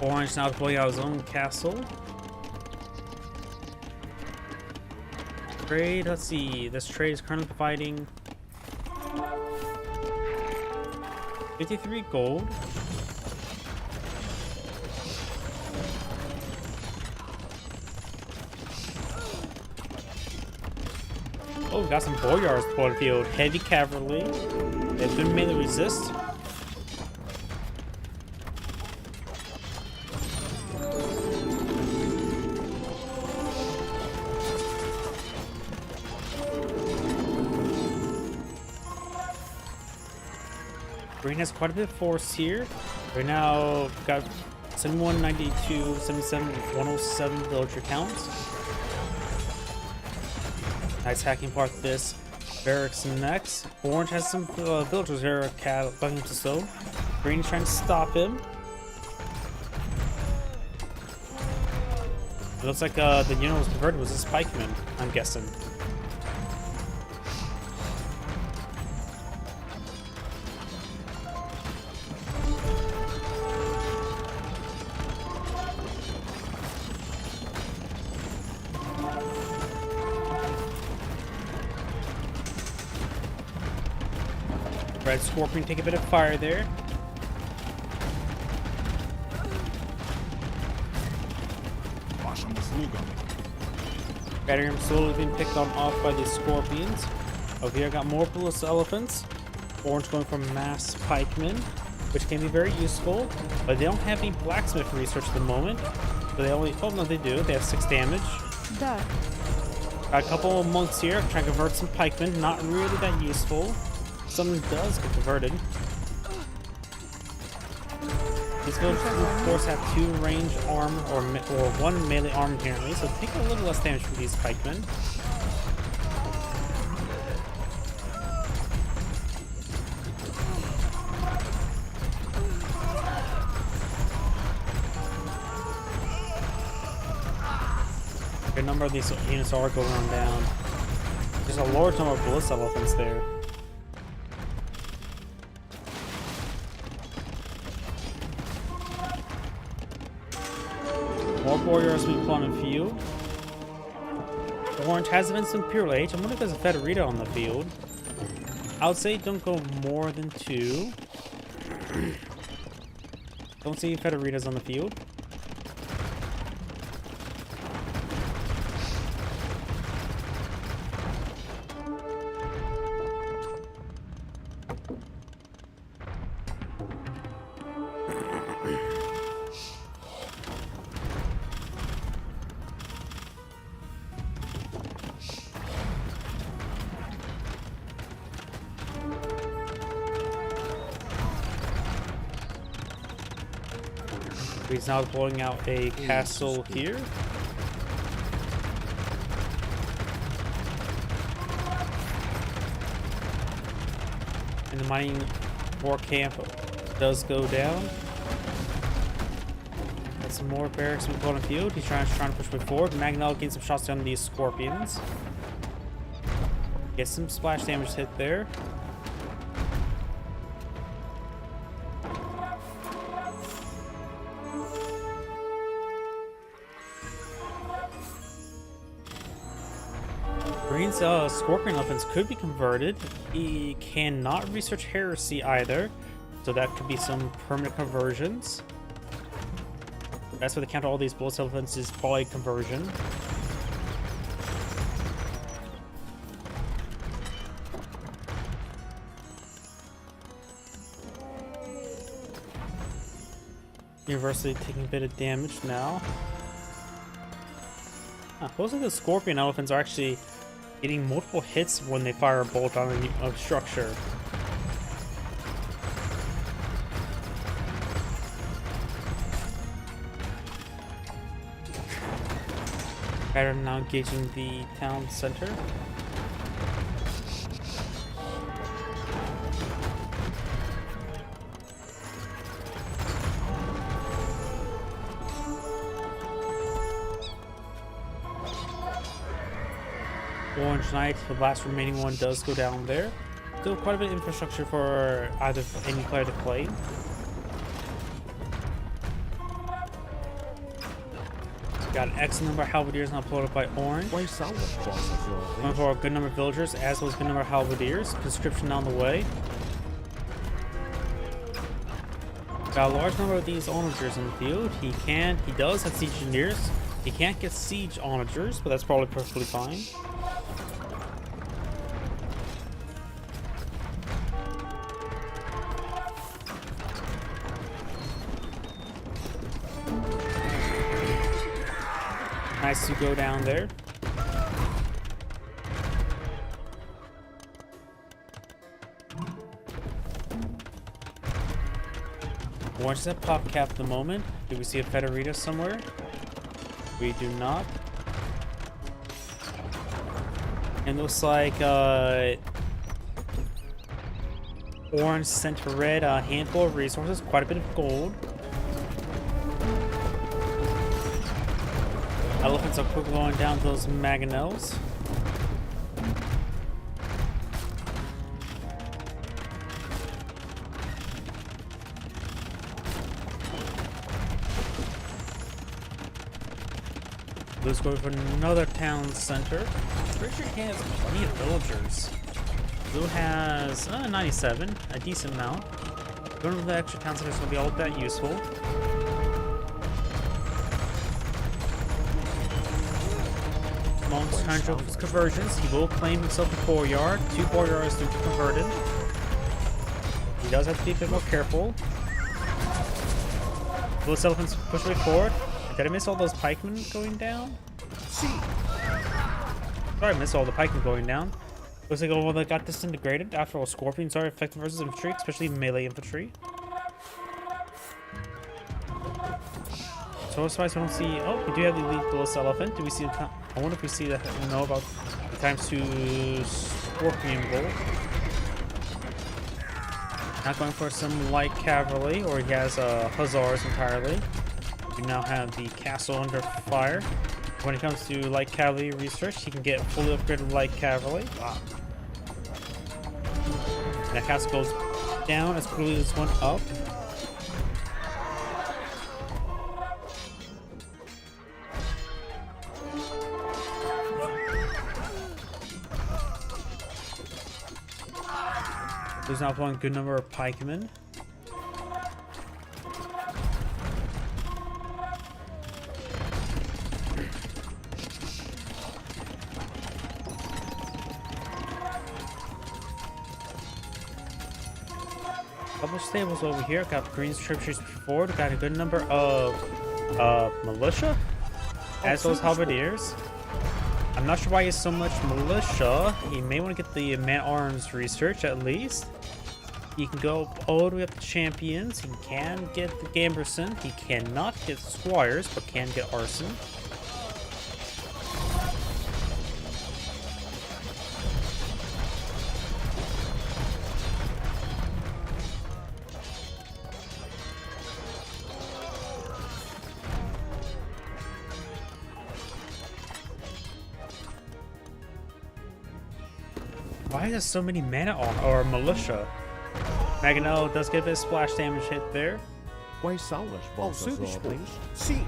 Orange now deploying out his own castle. Trade, let's see, this trade is currently providing 53 gold. Oh, we got some boyars deployed in the field. Heavy cavalry. They've been melee resist. Green has quite a bit of force here. Right now, we've got 71, 92, 77, 107 villager counts. Nice hacking part of this. Barracks next. Orange has some villagers here bugging him to stone. Green is trying to stop him. It looks like the unit was converted was a spikeman, I'm guessing. Red Scorpion take a bit of fire there. Battering ram slowly being picked on off by the Scorpions. Over here, got more Ballista Elephants. Orange going for mass pikemen, which can be very useful, but they don't have any blacksmith research at the moment. So they only, oh no, they do. They have 6 damage. Got a couple of monks here trying to convert some pikemen. Not really that useful. Something does get converted. These villagers, of course, have 2 range arm or 1 melee arm apparently, so take a little less damage from these pikemen. A number of these units are going on down. There's a large number of Ballista Elephants there. More warriors being flown in field. Orange has events in Imperial Age. I wonder if there's a Federita on the field. I would say don't go more than 2. Don't see Federitas on the field. He's now blowing out a castle here. And the mining war camp does go down. Got some more barracks we put on the field. He's trying to push way forward. Magnell getting some shots down on these scorpions. Get some splash damage hit there. Green's Scorpion Elephants could be converted. He cannot research heresy either, so that could be some permanent conversions. That's why the count of all these Blood Elephants is probably conversion. University taking a bit of damage now. Looks like the Scorpion Elephants are actually getting multiple hits when they fire a bolt on a structure. Pattern now engaging the town center. Orange Knight, the last remaining one, does go down there. Still quite a bit of infrastructure for either any player to play. Got an excellent number of halberdiers now pulled up by Orange. Going for a good number of villagers, as well as a good number of halberdiers. Conscription on the way. Got a large number of these onagers in the field. He does have siege engineers. He can't get siege onagers, but that's probably perfectly fine. Nice to go down there. Orange is at pop cap at the moment. Do we see a Federita somewhere? We do not. And looks like Orange sent to red a handful of resources, quite a bit of gold. Elephants are quickly going down those mangonels. Blue's going for another town center. Richard has plenty of villagers. Blue has 97, a decent amount. Going to the extra town center is going to be all that useful. Monk's trying to his conversions. He will claim himself a 4-yard. 2 4-yards to be converted. He does have to be a bit more careful. Blue Elephants push way forward. Did I miss all those pikemen going down? Sorry, I missed all the pikemen going down. Looks like all that got disintegrated. After all, scorpions are effective versus infantry, especially melee infantry. So far, I don't see. Oh, we do have the elite Blood Elephant. Do we see the? I wonder if we see the. Know about the ×2 Scorpion Bolt. Not going for some light cavalry, or he has hussars entirely. We now have the castle under fire. When it comes to light cavalry research, he can get fully upgraded light cavalry. Wow. And that castle goes down as quickly as this one up. There's now one good number of pikemen. Couple stables over here. Got Green's Trebuchets before. Got a good number of militia, as well as halberdiers. I'm not sure why he has so much militia. He may want to get the man-arms research at least. He can go all the way up to champions. He can get the Gamberson. He cannot get squires, but can get arson. Why is there so many mana on or militia? Maganello does get a bit of splash damage hit there. Quais são as vossas ordens? Sim.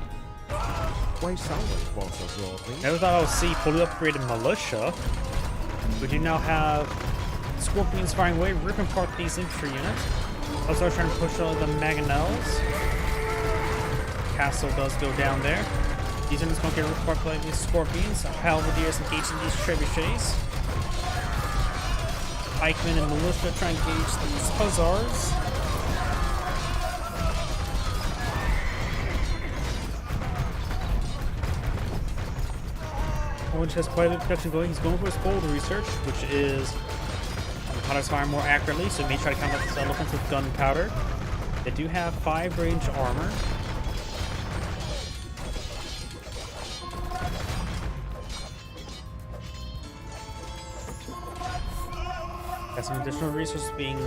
Quais são as vossas ordens? Never thought I would see fully upgraded militia. We do now have Scorpions firing away, ripping apart these infantry units. Also trying to push all the Maganells. Castle does go down there. These units won't get ripped apart by these Scorpions. Halberdiers engaging these Trebuchets. Pikemen and militia trying to engage these Hussars. Orange has quite a bit of production going. He's going for his bold research, which is powders fire more accurately, so he may try to counter these elephants with gunpowder. They do have 5 range armor. Got some additional resources being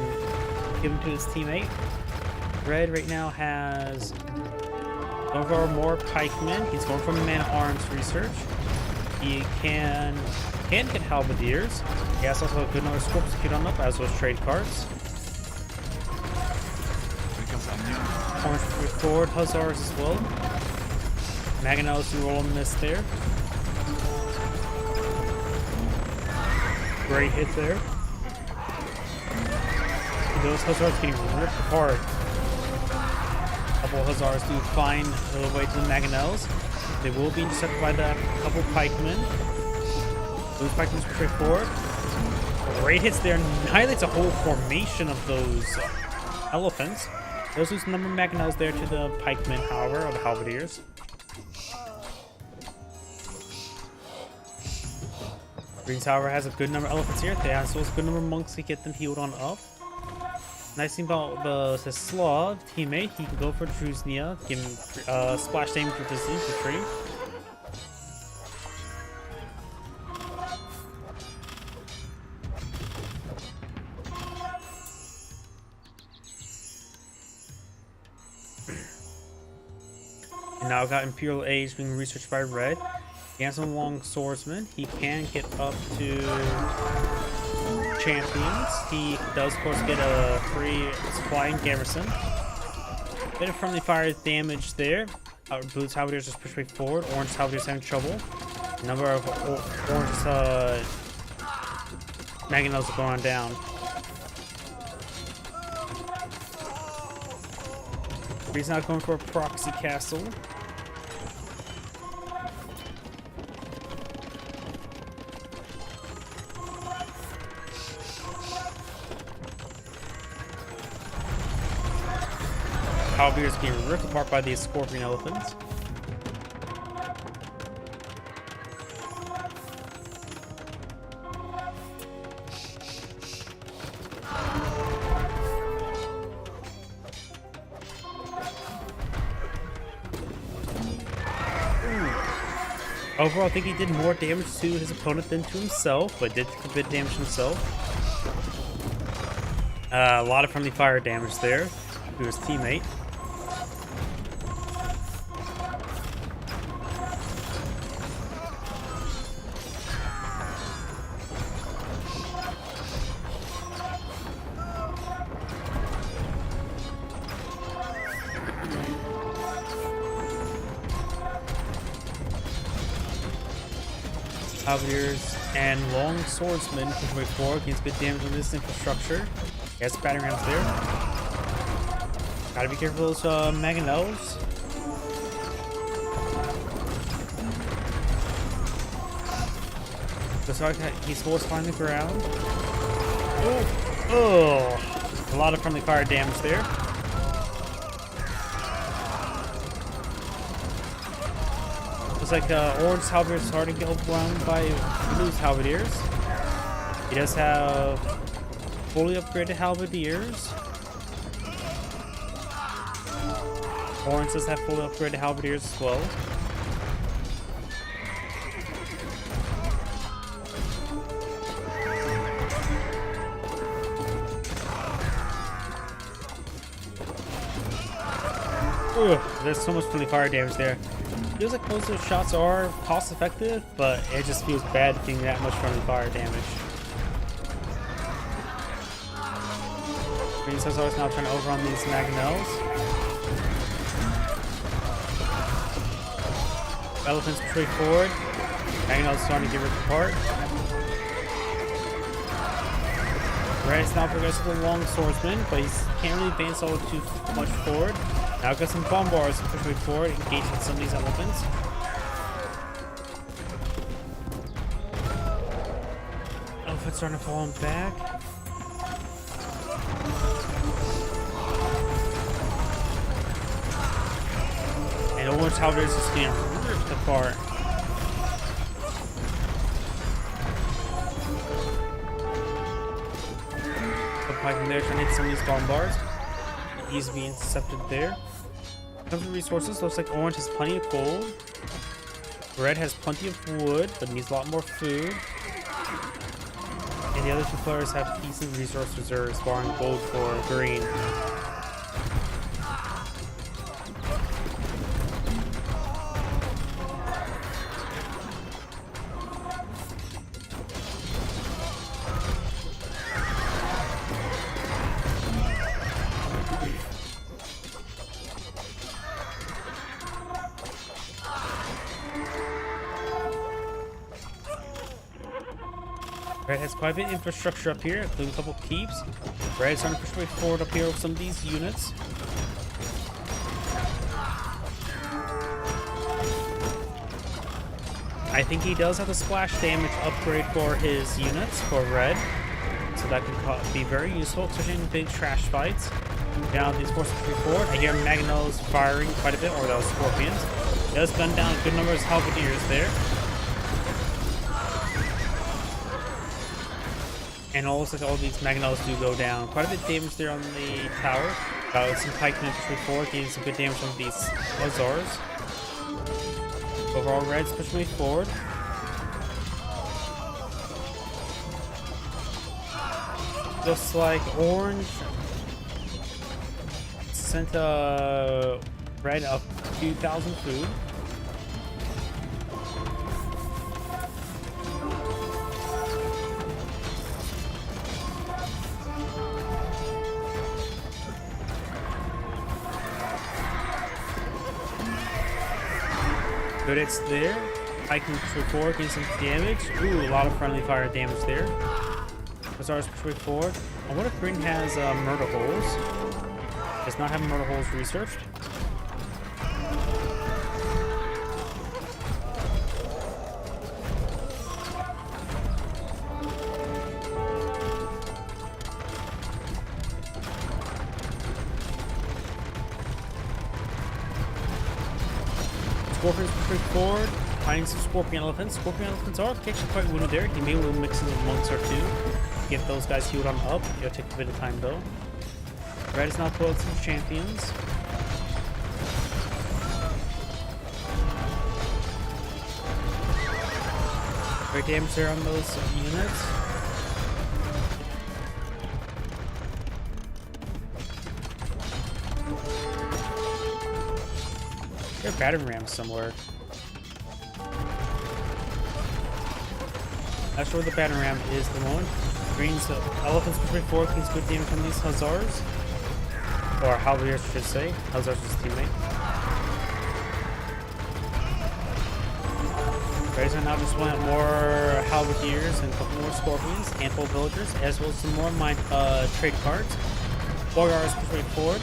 given to his teammate. Red right now has going for more pikemen. He's going for man-arms research. He can get halberdiers. He has also a good number of scorps to get on up, as well as trade cards. Orange forward hussars as well. Maganello's do roll and miss there. Great hit there. Those hussars getting ripped apart. A couple of hussars do find their way to the Maganells. They will be intercepted by the couple pikemen. Those pikemen are straightforward. Great hits there. Annihilates a whole formation of those elephants. Those lose a number of Maganells there to the pikemen, however, or the halberdiers. Greens, however, has a good number of elephants here. They also has a good number of monks to get them healed on up. Nice thing about the Slav teammate, he can go for Druznia, give him splash damage with his infantry. And now I've got Imperial Age being researched by Red. He has a long swordsman. He can get up to champions. He does, of course, get a free supply in Garrison. Bit of friendly fire damage there. Blue's halberdiers just push way forward. Orange halberdiers having trouble. Number of orange Maganells are going down. He's not going for a proxy castle. Halberdiers being ripped apart by these scorpion elephants. Overall, I think he did more damage to his opponent than to himself, but did a bit of damage himself. A lot of friendly fire damage there to his teammate. Halberdiers and long swordsmen push way forward, gains good damage on this infrastructure. He has battering rams there. Gotta be careful of those Maganells. Looks like he's force finding the ground. Oh! A lot of friendly fire damage there. Looks like Orange Halberd is starting to get overwhelmed by Blue's Halberdiers. He does have fully upgraded Halberdiers. Orange does have fully upgraded Halberdiers as well. Ugh, there's so much friendly fire damage there. Feels like most of those shots are cost effective, but it just feels bad doing that much friendly fire damage. Green Cesar is now trying to overrun these Magnels. Elephants push forward. Magnel's starting to get ripped apart. Red is now progressively long swordsman, but he can't really advance all too much forward. Now got some bombars to push forward, engage with some of these elephants. Elephants starting to fall back. And Orange Halberd is just getting ripped apart. From there, trying to hit some of these bombars. He's being intercepted there. Comes to resources, looks like Orange has plenty of gold. Red has plenty of wood, but needs a lot more food. And the other two players have decent resource reserves, barring gold for green. Red has quite a bit of infrastructure up here, including a couple of keeps. Red is trying to push way forward up here with some of these units. I think he does have a splash damage upgrade for his units for Red, so that can be very useful, especially in big trash fights. Now these forces push forward. I hear Magnel's firing quite a bit, or those Scorpions. He does gun down a good number of his Halberdiers there. And it looks like all these Magnels do go down. Quite a bit of damage there on the tower. Some pikemen pushing forward, getting some good damage from these Hussars. Overall, Red's pushing way forward. Looks like Orange sent Red up 2,000 food. Good hits there. I can push forward, getting some damage. Ooh, a lot of friendly fire damage there. Hussars push forward. I wonder if Green has murder holes. Does not have murder holes researched. Scorpions pushing forward, finding some Scorpion Elephants. Scorpion Elephants are actually quite wounded there. He may well mix in with monks or two. Get those guys healed on up. It'll take a bit of time though. Red is now pulled some champions. Great damage there on those units. There are battering rams somewhere. Not sure where the battering ram is at the moment. Green's elephants pushing forward, gets good damage from these Hussars. Or Halberdiers, I should say. Hussars is his teammate. Rays are now displaying out more Halberdiers and a couple more Scorpions, handful of villagers, as well as some more trade cards. Borgar is pushing forward.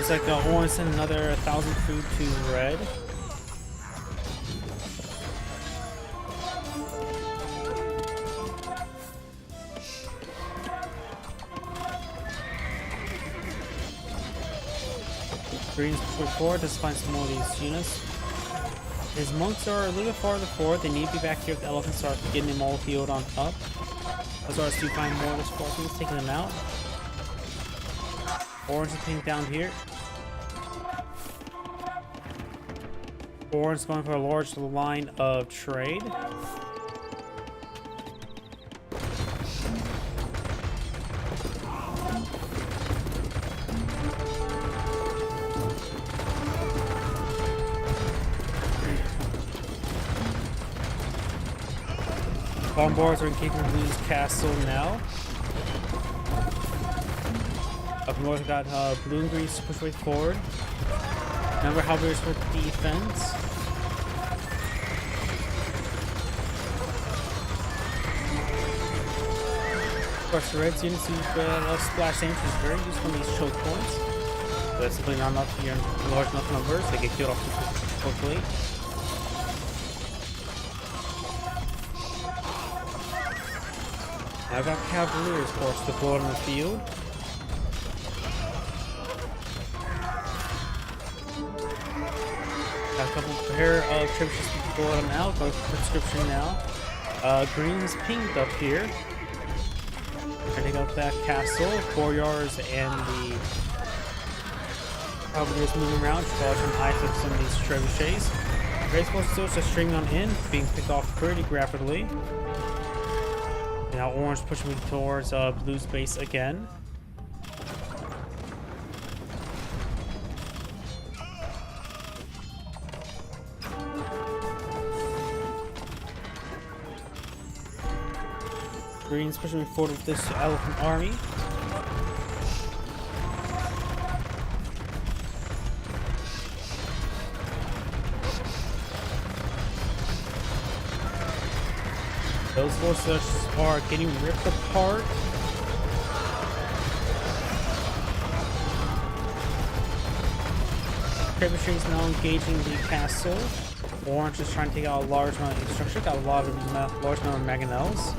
Looks like orange sent another 1,000 food to red. Green's push forward to find some more of these units. His monks are a little bit farther forward. They need to be back here with the elephants, start getting them all healed on up. As far as to find more of the scorpions, taking them out. Orange is pinged down here. Orange is going for a large line of trade. Bombards are engaging Blue's castle now. Up north, we got blue and green to push way forward. Remember Halberds for defense. Of course, the Reds units use splash damage, which is very useful on these choke points. But that's simply not enough here in large enough numbers. They get killed off too quickly. I've got Cavaliers forced to blow it on the field. Got a couple pair of trebuchets to blow them out. Go for conscription now. Green's pinged up here. Trying to take out that castle. Boyars and the Cavaliers moving around. Charging high to some of these trebuchets. Red's force still just stringing on in, being picked off pretty rapidly. Now orange pushing towards blue's base again. Green's pushing forward with this elephant army. Those forces are getting ripped apart. Trebuchet is now engaging the castle. Orange is trying to take out a large amount of infrastructure. Got a large amount of mangonels.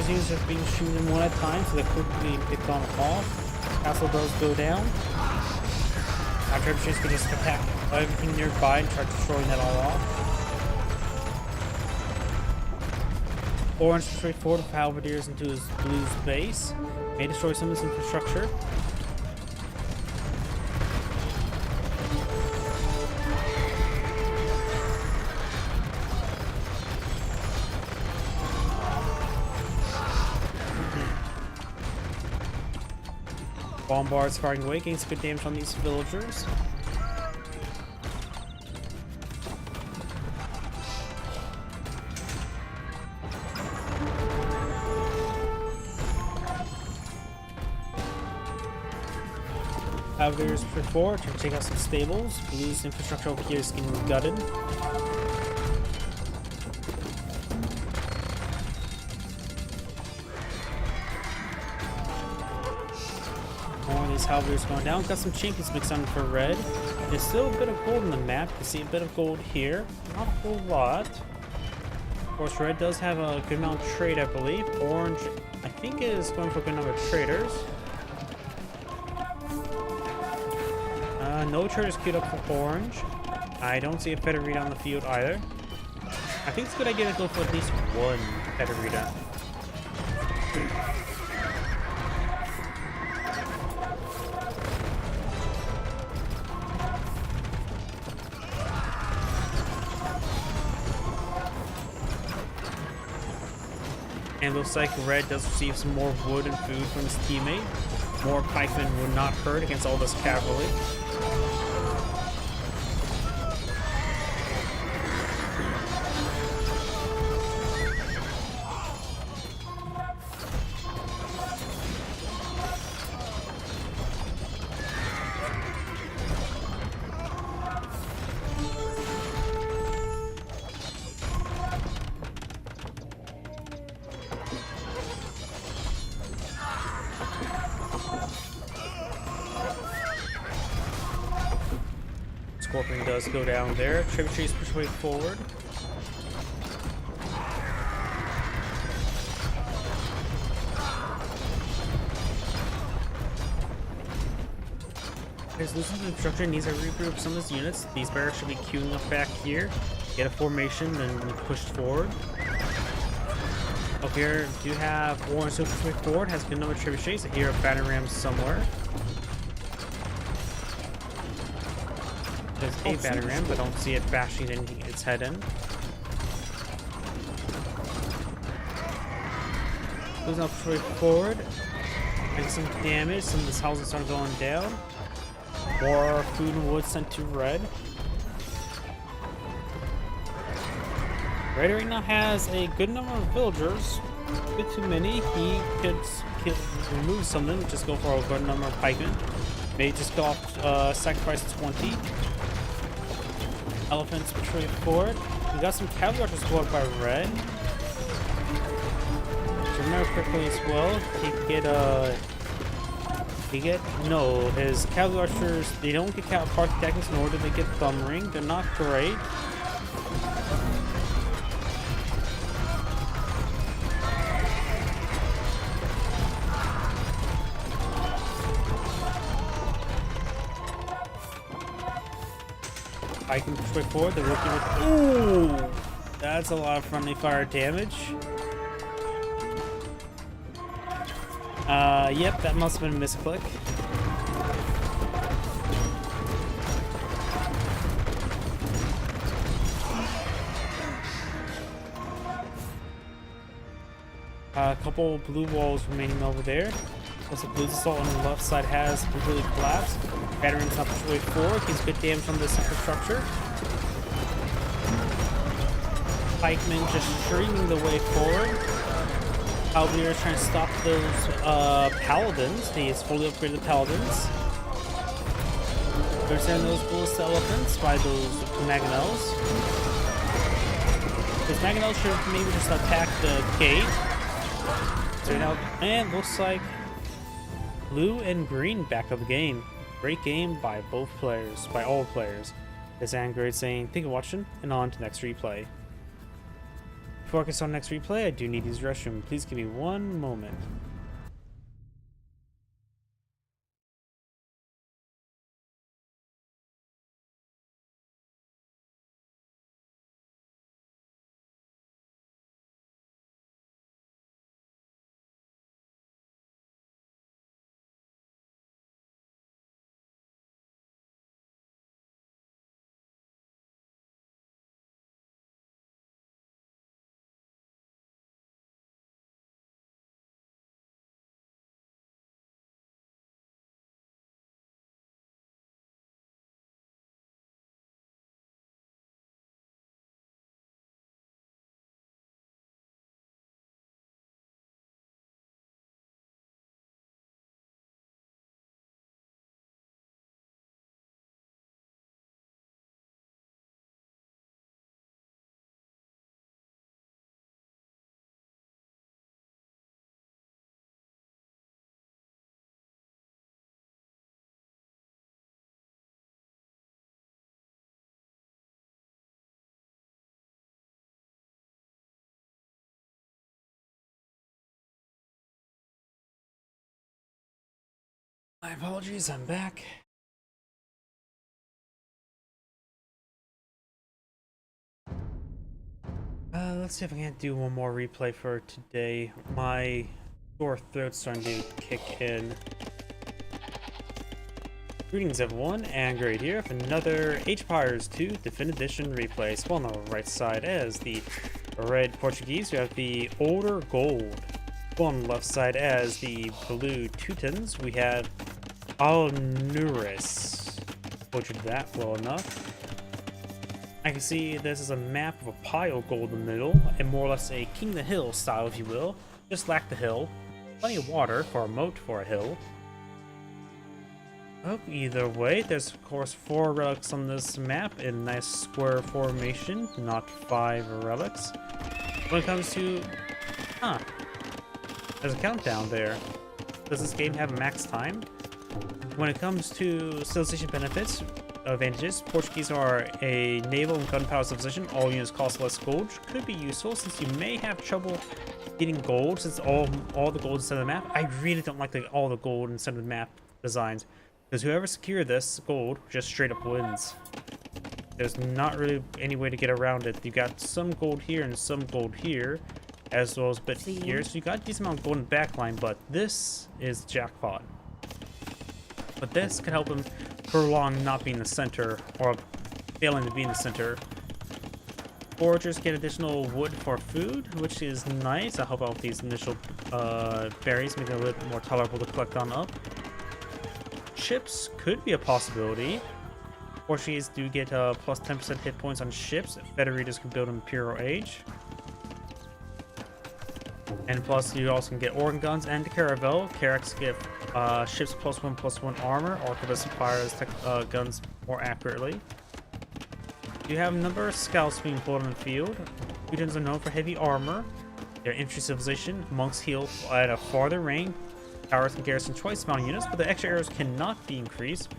Units are being shooting one at a time, so they're quickly picked on off. Castle does go down. Our trebuchets can just attack everything nearby and start destroying that all off. Orange straight forward with halberdiers into his blue's base. May destroy some of his infrastructure. Bombards firing away, getting some good damage on these villagers. Cavaliers push forward to take out some stables. Blue's infrastructure over here is getting gutted. Cavaliers going down. Got some champions mixed on for red. There's still a bit of gold in the map. You can see a bit of gold here. Not a whole lot. Of course, red does have a good amount of trade, I believe. Orange, I think, is going for a good number of traders. No traders queued up for orange. I don't see a Federita on the field either. I think it's a good idea to go for at least one Federita. And looks like red does receive some more wood and food from his teammate. More pikemen would not hurt against all this cavalry. Scorpion does go down there. Trebuchets push way forward. There's losing some infrastructure, needs to regroup some of his units. These barracks should be queuing up back here. Get a formation, then push forward. Up here, do have Warren so push forward, has a good number of trebuchets. I hear a battering ram somewhere. There's a battering ram, but I don't see it bashing its head in. Losing up push forward. Making some damage, some of this houses are going down. More food and wood sent to Red. Red right now has a good number of villagers. A bit too many. He could remove some of them, just go for a good number of pikemen. May just go off sacrifice 20. Elephants retreat forward. We got some cavalry archers scored by Red. So remember quickly as well. No, his cavalry archers, they don't get party techniques, nor do they get thumb ring. They're not great. I can push forward. They're working with. Ooh! That's a lot of friendly fire damage. Yep, that must have been a misclick. A couple blue walls remaining over there. Also, Blue's assault on the left side has completely collapsed. Battering's not pushed way forward. He's good damage from this infrastructure. Pikemen just streaming the way forward. Cavalier is trying to stop those paladins. He has fully upgraded the paladins. They're sending those bullets elephants by those mangonels. Those mangonels should maybe just attack the gate. So now, and looks like blue and green back up the game. Great game by both players, by all players. This Android saying, thank you for watching, and on to next replay. Before I can start next replay, I do need to use the restroom. Please give me one moment. My apologies, I'm back. Let's see if I can't do one more replay for today. My sore throat's starting to kick in. Greetings everyone, and great here for another Age of Empires 2 Definitive Edition replay. So on the right side as the red Portuguese, we have the older gold. On the left side as the blue Teutons, we have Alnuris. Butchered that well enough. I can see this is a map of a pile of gold in the middle, and more or less a King of the Hill style, if you will. Just lack the hill. Plenty of water for a moat for a hill. Oh, either way, there's of course 4 relics on this map in nice square formation, not 5 relics. When it comes to... there's a countdown there. Does this game have a max time? When it comes to civilization benefits, advantages. Portuguese are a naval and gunpowder civilization. All units cost less gold, which could be useful since you may have trouble getting gold since all the gold is in the map. I really don't like all the gold instead of the map designs because whoever secure this gold just straight up wins. There's not really any way to get around it. You got some gold here and some gold here, as well as a bit here. So you got a decent amount of gold in the backline, but this is jackpot. But this could help him prolong not being the center or failing to be in the center. Foragers get additional wood for food, which is nice. I'll help out with these initial berries, making it a little bit more tolerable to collect on up. Ships could be a possibility. Portuguese do get plus 10% hit points on ships. Federators can build an Imperial Age. And plus, you also can get organ guns and the Caravel. Carracks get ships +1/+1 armor. Arquebus fires guns more accurately. You have a number of scouts being pulled on the field. Teutons are known for heavy armor. They're infantry civilization. Monks heal at a farther range. Towers can garrison twice the amount of units, but the extra arrows cannot be increased.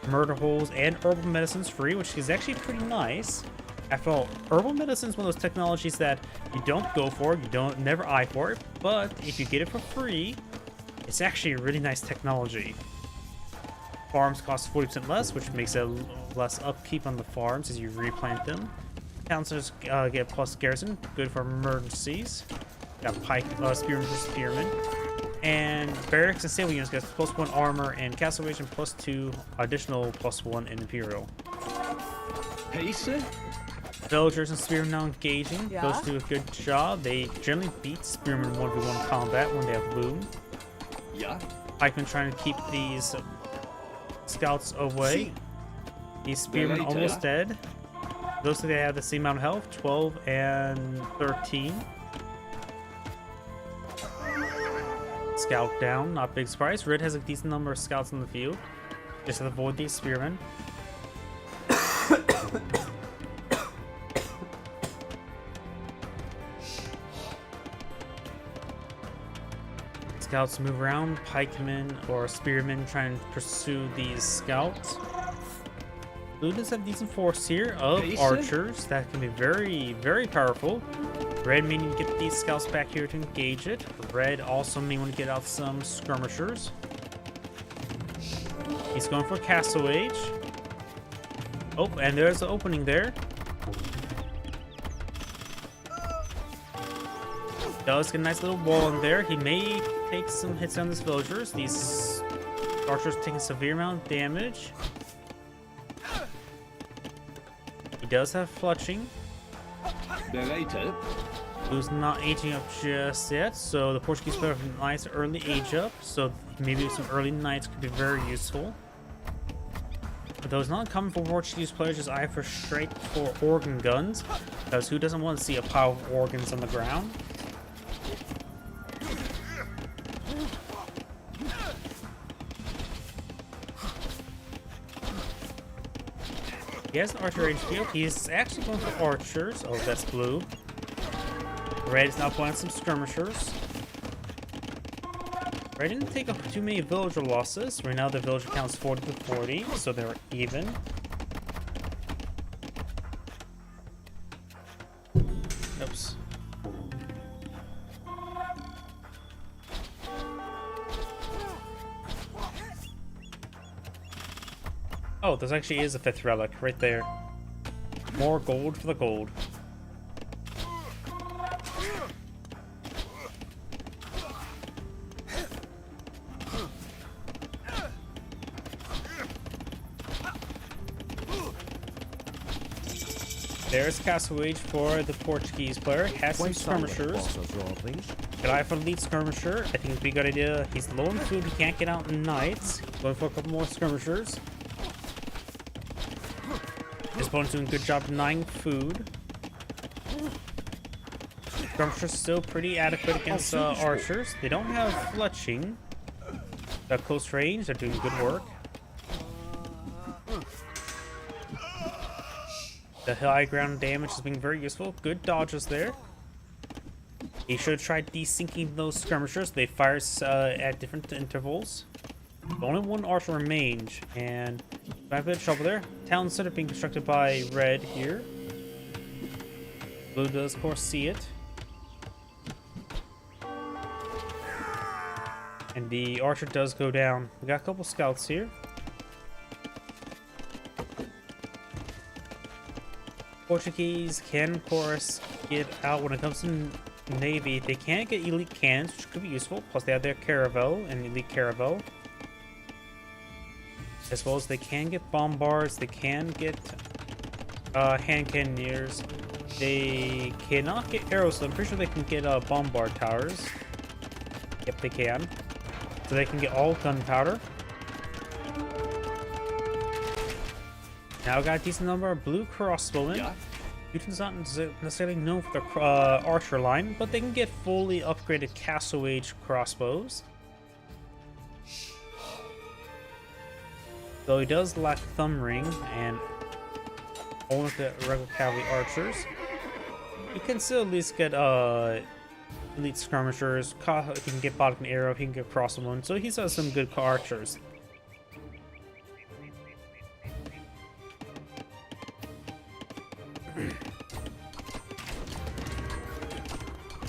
Murder holes and herbal medicines free, which is actually pretty nice. After all, herbal medicine is one of those technologies that you don't go for, you don't never eye for it, but if you get it for free, it's actually a really nice technology. Farms cost 40% less, which makes it less upkeep on the farms as you replant them. Counselors get plus garrison, good for emergencies. Got pike, spearmen for spearmen. And barracks and stable units get +1 armor and castle evasion +2 additional +1 in Imperial. Pacey? Villagers and spearmen now engaging. Yeah? Those do a good job. They generally beat spearmen in 1v1 combat when they have loom. Yeah. Pikemen trying to keep these scouts away. These spearmen Later. almost dead. Those two, they have the same amount of health, 12 and 13. Scout down, not big surprise. Red has a decent number of scouts in the field. Just to avoid these spearmen. Scouts move around, pikemen or spearmen trying to pursue these scouts. Blue does have decent force here of archers that can be very, very powerful. Red may need to get these scouts back here to engage it. Red also may want to get out some skirmishers. He's going for Castle Age. Oh, and there's an opening there. Does get a nice little wall in there. He may take some hits on these villagers. These archers taking a severe amount of damage. He does have fletching. Narrator. Who's not aging up just yet, so the Portuguese player have a nice early age up, so maybe some early knights could be very useful. But those not coming for Portuguese players, just eye for straight for organ guns, because who doesn't want to see a pile of organs on the ground? He has an archer range field. He's actually going for archers. Oh, that's blue. Red is now playing some skirmishers. Red didn't take up too many villager losses. Right now the villager counts 40 to 40, so they're even. Oops. Oh, this actually is a 5th relic right there. More gold for the gold. There's Castle Age for the Portuguese player. Has some skirmishers. Good eye for the lead skirmisher. I think it'd be a good idea. He's low on food. He can't get out in nights. Going for a couple more skirmishers. His opponent's doing a good job denying food. Skirmishers still pretty adequate against archers. They don't have fletching. At close range, they're doing good work. The high ground damage has been very useful. Good dodges there. He should have tried desyncing those skirmishers. They fire at different intervals. Only one archer remains, and A bit of trouble there. Town center being constructed by red here. Blue does, of course, see it. And the archer does go down. We got a couple scouts here. Portuguese can, of course, get out when it comes to Navy. They can get elite cannons, which could be useful. Plus, they have their caravel and elite caravel. As well as they can get bombards. They can get hand cannoneers. They cannot get arrows, so I'm pretty sure they can get bombard towers. Yep, they can. So they can get all gunpowder. Now got a decent number of blue crossbowmen. Yeah. Newton's not necessarily known for their archer line, but they can get fully upgraded Castle Age crossbows. Though he does lack Thumb Ring and only the regular cavalry archers, you can still at least get elite skirmishers. He can get Bodkin Arrow, he can get crossbowmen, so he's got some good archers.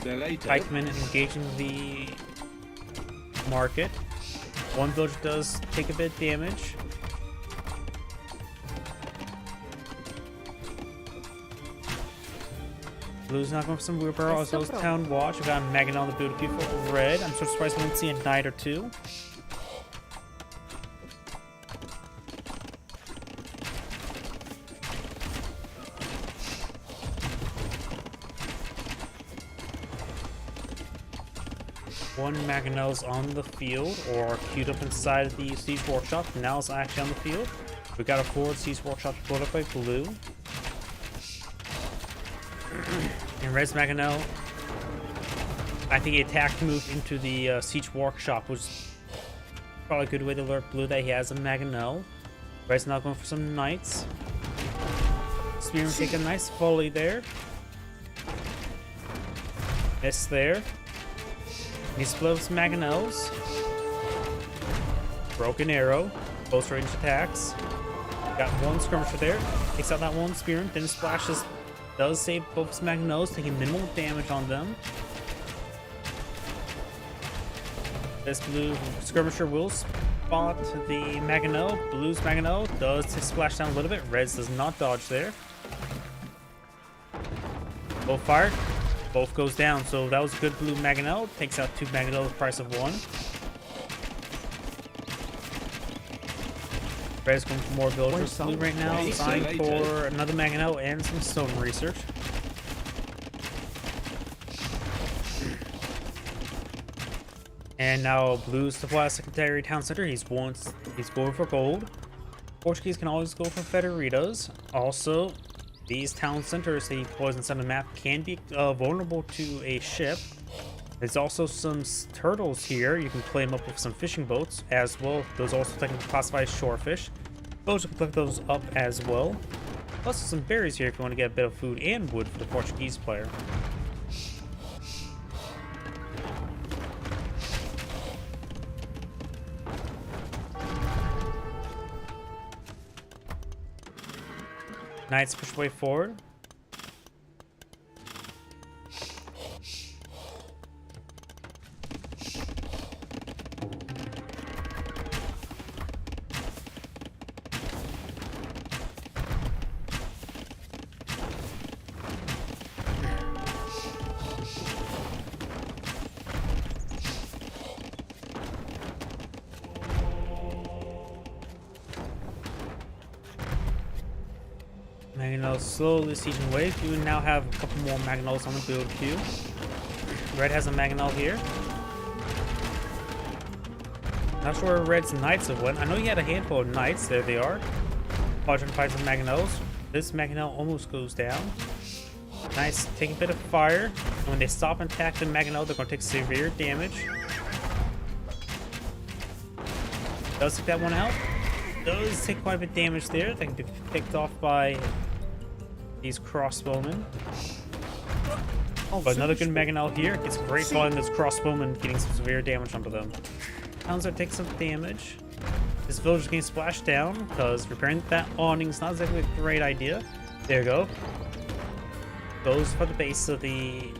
Bereite. Pikemen engaging the market. One villager does take a bit of damage. Blue's not going for some wheelbarrow as well as Town Watch. We got Magan on the boot for red. I'm so surprised we didn't see a knight or two. One Mangonel's on the field, or queued up inside of the Siege Workshop. Now it's actually on the field. We got a forward Siege Workshop pulled up by blue. And Red's Mangonel, I think he attacked moved into the Siege Workshop, which is probably a good way to alert blue that he has a Mangonel. Red's now going for some knights. Spearman take a nice volley there. Miss there. He splits Mangonels. Broken Arrow. Close range attacks. Got one skirmisher there. Takes out that one Spearman. Then splashes. Does save both his Mangonels, taking minimal damage on them. This blue skirmisher will spot the Mangonel. Blue's Mangonel does splash down a little bit. Red's does not dodge there. Both fired. Both goes down, so that was a good blue Mangonel. Takes out two Mangonel at the price of one. Red's going for more villagers. Blue right now, vying for another Mangonel and some stone research. And now Blue's supply secondary town center. He's going for gold. Portuguese can always go for Federitas. Also, these town centers that he deploys inside the map can be vulnerable to a ship. There's also some turtles here. You can play them up with some fishing boats as well. Those also technically classify as shorefish. Those you can pick those up as well. Plus some berries here if you want to get a bit of food and wood for the Portuguese player. Knights push way forward. Mangonels slowly sieging away. You now have a couple more Mangonels on the build queue. Red has a Mangonel here. Not sure where Red's Knights have went. I know he had a handful of Knights. There they are. Quadrant fights some Mangonels. This Mangonel almost goes down. Knights take a bit of fire. And when they stop and attack the Mangonel, they're going to take severe damage. Does take that one out. Does take quite a bit of damage there. They can be picked off by these crossbowmen. But another good Mangonel here. Gets a great volume of this crossbowman getting some severe damage onto them. Towns are taking some damage. This villager's getting splashed down because repairing that awning is not exactly a great idea. There you go. Goes for the base of the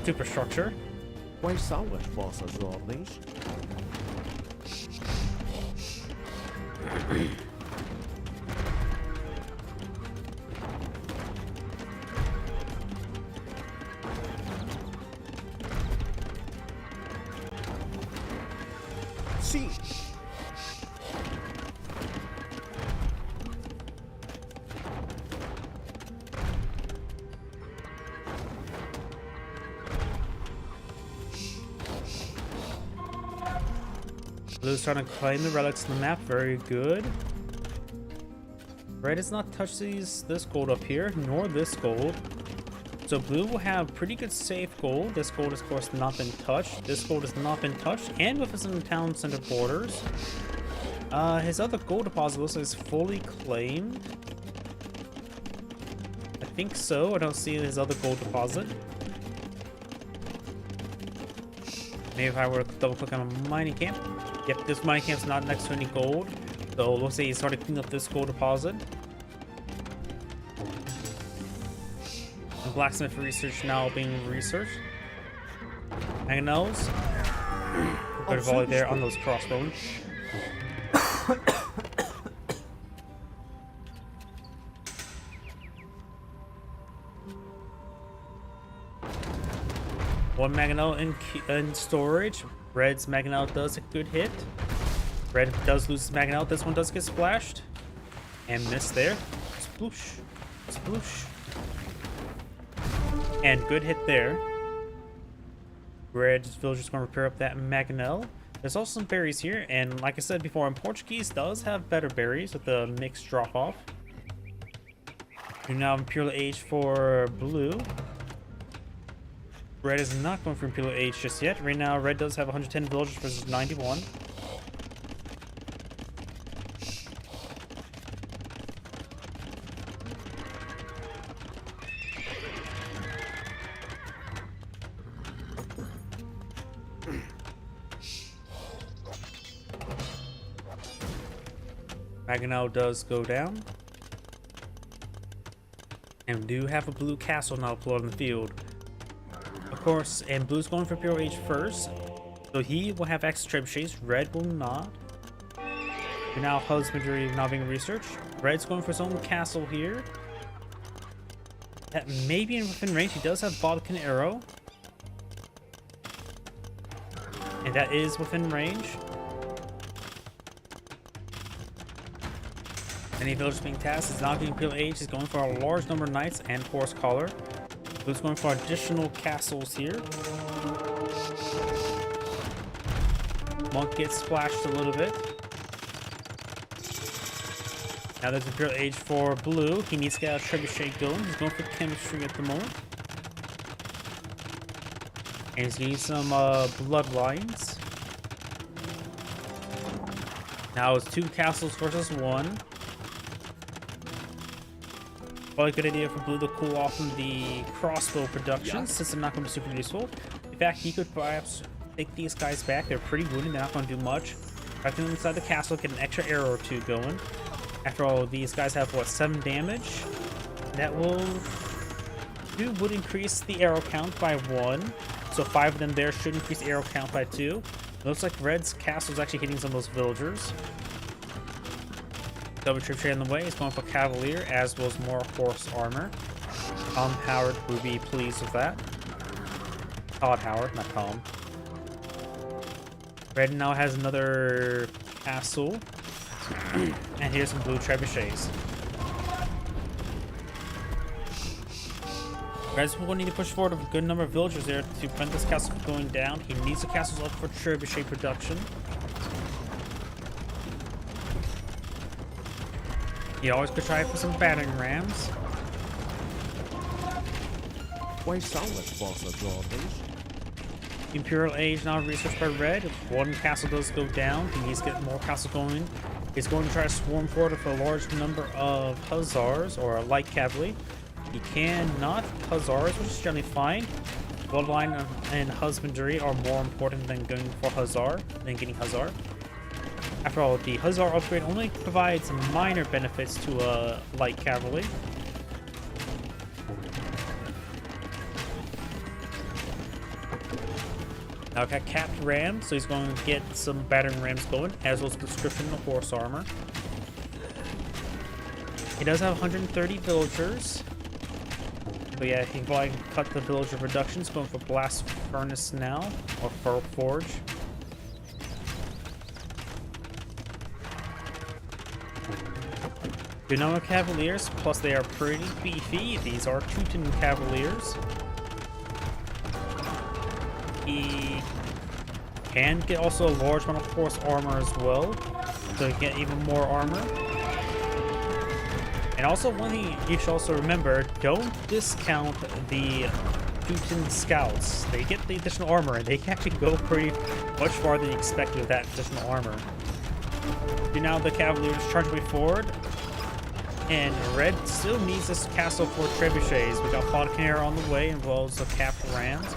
superstructure. Quais são as vossas ordens? Sim. Blue's trying to claim the relics on the map. Very good. Red has not touched this gold up here, nor this gold. So blue will have pretty good safe gold. This gold has, of course, not been touched. This gold has not been touched. And with his town center borders, his other gold deposit looks like it's fully claimed. I think so. I don't see his other gold deposit. Maybe if I were to double click on a mining camp. Yep, this mining camp's not next to any gold. So let's say he's starting to clean up this gold deposit. The blacksmith research now being researched. Mangonels. Good volley there on those crossbones. One Mangonel in storage. Red's Mangonel does a good hit. Red does lose his Mangonel. This one does get splashed. And missed there. Sploosh. Sploosh. And good hit there. Red's villager's going to repair up that Mangonel. There's also some berries here. And like I said before, Portuguese does have better berries with the mixed drop-off. You're now Imperial Age for blue. Red is not going for Imperial Age just yet. Right now, Red does have 110 villagers versus 91. Mangonel does go down. And we do have a blue castle now deployed in the field. Of course, and blue's going for Imperial Age first. So he will have access to trebuchets. Red will not. We're now husbandry now being researched. Red's going for his own castle here. That may be within range. He does have Bodkin Arrow. And that is within range. Any villagers being tasked is not getting Imperial Age. He's going for a large number of knights and Forest Caller. Blue's going for additional castles here. Monk gets splashed a little bit. Now there's Imperial Age for blue. He needs to get a trebuchet going. He's going for chemistry at the moment. And he's getting some bloodlines. Now it's 2 castles versus 1. Probably a good idea for blue to cool off from the crossbow production, since they're not going to be super useful. In fact, he could perhaps take these guys back. They're pretty wounded. They're not going to do much. Right inside the castle, get an extra arrow or 2 going. After all, these guys have, what, 7 damage? That would increase the arrow count by 1. So 5 of them there should increase the arrow count by 2. Looks like Red's castle is actually hitting some of those villagers. Double trebuchet on the way. He's going for Cavalier, as well as more horse armor. Tom Howard would be pleased with that. Todd Howard, not Tom. Red now has another castle. And here's some blue trebuchets. Red's will need to push forward a good number of villagers there to prevent this castle from going down. He needs the castles up for trebuchet production. He always could try for some battering rams. Quais são as vossas ordens? Imperial Age now researched by Red. If 1 castle does go down, he needs to get more castles going. He's going to try to swarm forward with a large number of hussars or light cavalry. He cannot hussars, which is generally fine. Bloodline and husbandry are more important than going for hussar, than getting hussar. After all, the Hussar upgrade only provides minor benefits to light cavalry. Now I've got capped rams, so he's going to get some battering rams going, as well as conscription and horse armor. He does have 130 villagers. But yeah, he can go ahead and cut the villager reductions, going for blast furnace now, or for forge. Dunamo Cavaliers, plus they are pretty beefy. These are Teuton Cavaliers. He can get also a large amount of horse armor as well, so he can get even more armor. And also, one thing you should also remember, don't discount the Teuton Scouts. They get the additional armor, and they can actually go pretty much farther than you expected with that additional armor. Now the Cavaliers charge way forward, and Red still needs this castle for trebuchets. We got Falconer on the way, as well as the capped rams.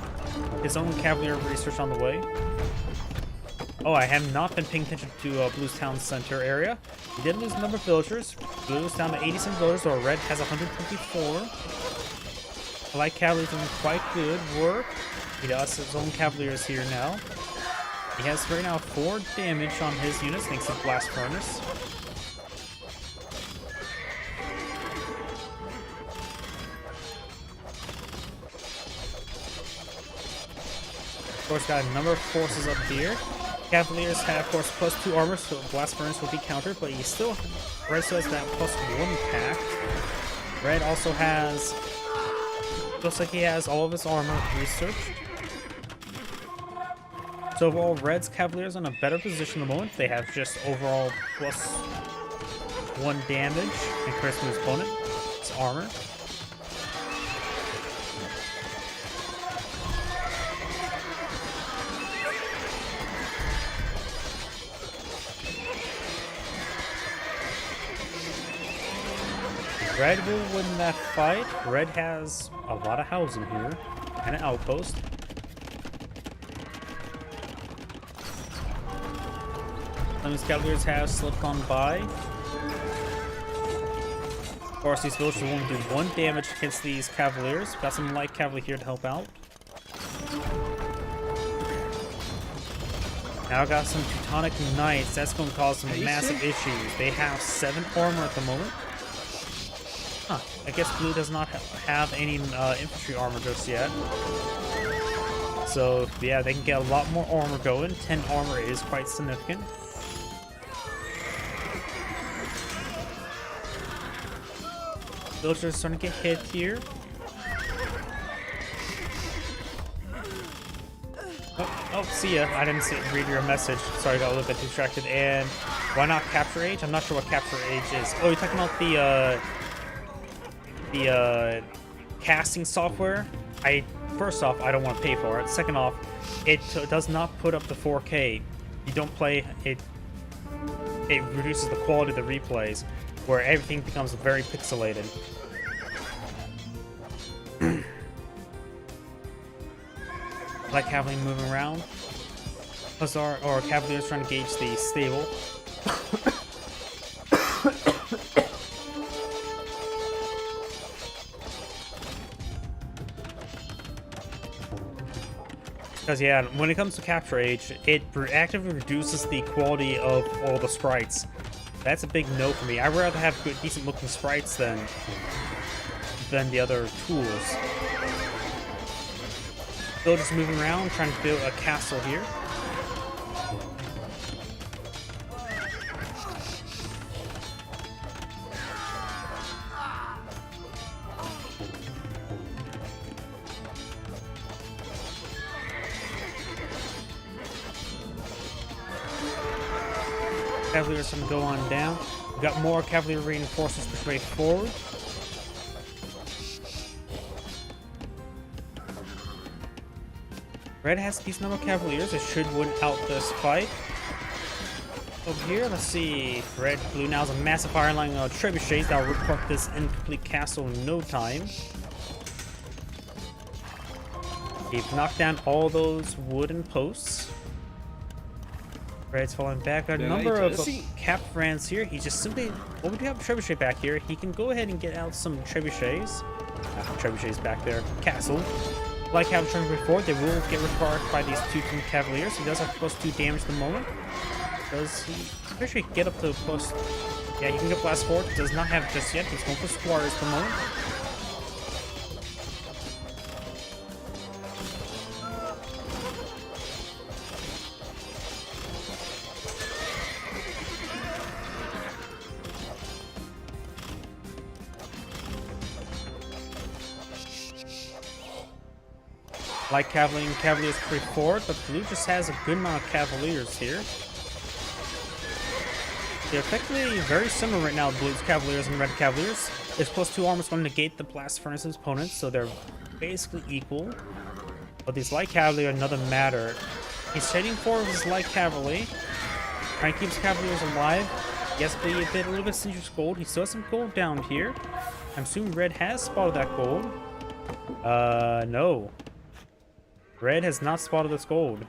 His own Cavalier research on the way. Oh, I have not been paying attention to Blue's Town Center area. He did lose a number of villagers. Blue's down to 87 villagers, while Red has 124. Light Cavalry's doing quite good work. He does his own Cavaliers here now. He has right now 4 damage on his units thanks to Blast Furnace. Of course, got a number of forces up here. Cavaliers have, of course, +2 armor, so Blast Furnace will be countered, but he still, Red still has that +1 pack. Red also has, looks like he has all of his armor researched. So overall, Red's Cavaliers are in a better position at the moment. They have just overall +1 damage and crits to his opponent. His armor. Red will win that fight. Red has a lot of housing here and an outpost. Some of these Cavaliers have slipped on by. Of course, these villagers will only do 1 damage against these Cavaliers. Got some light cavalry here to help out. Now I got some Teutonic Knights. That's going to cause some massive issues. They have 7 armor at the moment. Huh, I guess Blue does not have any infantry armor just yet. So, yeah, they can get a lot more armor going. 10 armor is quite significant. Villagers are starting to get hit here. Oh, see ya. I didn't read your message. Sorry, I got a little bit distracted. And why not Capture Age? I'm not sure what Capture Age is. Oh, you're talking about the casting software. First off, I don't want to pay for it. Second off, it does not put up the 4K. You don't play it. It reduces the quality of the replays, where everything becomes very pixelated. Like Cavalry moving around. Hussar or Cavaliers trying to gauge the stable. Because yeah, when it comes to Capture Age, it actively reduces the quality of all the sprites. That's a big no for me. I'd rather have good, decent looking sprites than the other tools. Still just moving around, trying to build a castle here. Cavaliers going to go on down. We've got more cavalry reinforcements push way forward. Red has a decent number of Cavaliers. It should win out this fight. Over here, let's see. Red, Blue now has a massive fire line of trebuchets that will report this incomplete castle in no time. They've knocked down all those wooden posts. Red's falling back. A The number of latest. cap friends here. He just simply, well, we do have a trebuchet back here. He can go ahead and get out some trebuchets. Trebuchets back there. Castle. Like how I've shown before, they will get required by these Teuton Cavaliers. He does have +2 damage at the moment. Does he especially get up to plus? Yeah, he can get blast forward. Does not have it just yet. He's going for squatters at the moment. Like Cavalier and Cavaliers pretty forward, but Blue just has a good amount of Cavaliers here. They're effectively very similar right now, Blue's Cavaliers and Red Cavaliers. His +2 armor is going to negate the Blast Furnace's opponents, so they're basically equal. But these Light Cavalier are another matter. He's heading for his Light Cavalry. Trying to keep his Cavaliers alive. Yes, but he did a little bit of Singer's gold. He still has some gold down here. I'm assuming Red has spotted that gold. No. Red has not spotted this gold.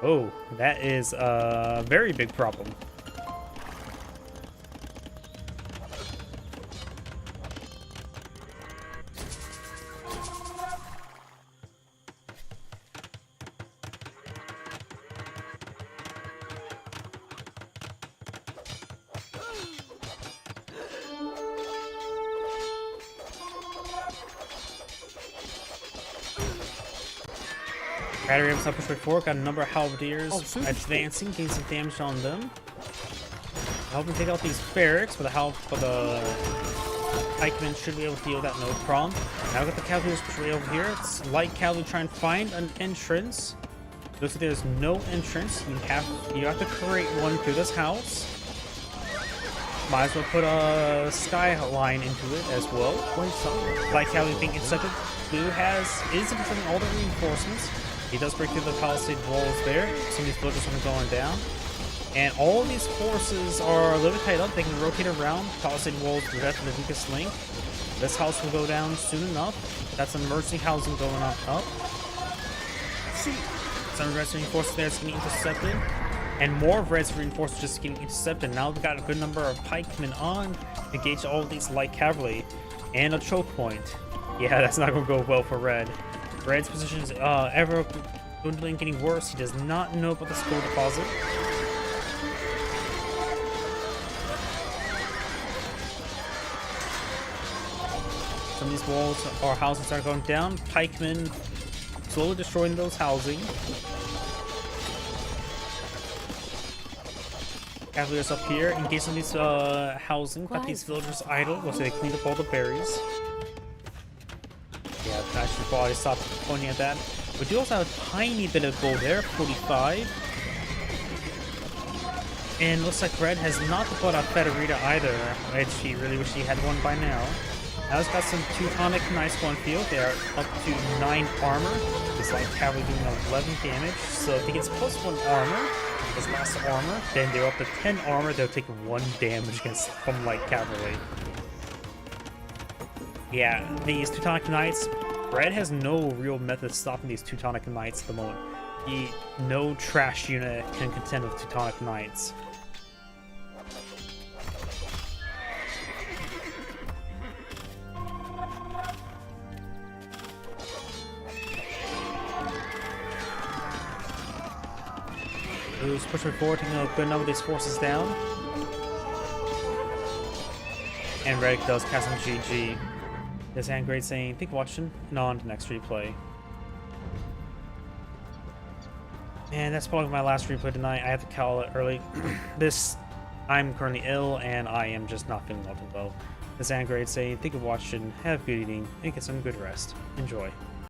Oh, that is a very big problem. Battery able to push forward, got a number of halberdiers advancing, getting some damage on them. Helping take out these barracks, but the pikemen should be able to deal with that no problem. Now we got the cavalry pushing over here. It's light cavalry trying to find an entrance. Looks like there's no entrance. You have to create one through this house. Might as well put a skyline into it as well. Light cavalry being intercepted. Blue is intercepting all the reinforcements. He does break through the palisade walls there. Some of these villagers are going down. And all of these forces are a little bit tied up. They can rotate around. Palisade walls are definitely the weakest link. This house will go down soon enough. That's some emergency housing going on up. Some Red's reinforcements there is getting intercepted. And more of Red's reinforcements just getting intercepted. Now we've got a good number of pikemen on to engage all of these light cavalry. And a choke point. Yeah, that's not going to go well for Red. Red's position is ever dwindling, getting worse. He does not know about the skull deposit. Some of these walls or houses are going down. Pikemen slowly destroying those housing. Cavaliers up here, engage some of these housing. Got these villagers idle. Once they clean up all the berries. Yeah, I should probably stop pointing at that. We do also have a tiny bit of gold there, 45. And looks like Red has not bought a Federita either. He really wish he had one by now. Now he's got some Teutonic Knights going field. They are up to 9 armor. This light cavalry doing 11 damage. So if he gets +1 armor, his last armor, then they're up to 10 armor. They'll take 1 damage against from light cavalry. Yeah, these Teutonic Knights, Red has no real method of stopping these Teutonic Knights at the moment. No trash unit can contend with Teutonic Knights. Blue's pushing forward, taking a good number of these forces down. And Red does cast some GG. This hand great saying, thank you for watching, and on to the next replay. And that's probably my last replay tonight. I have to call it early. I'm currently ill, and I am just not feeling well. This hand great saying, thank you for watching, have a good evening, and get some good rest. Enjoy.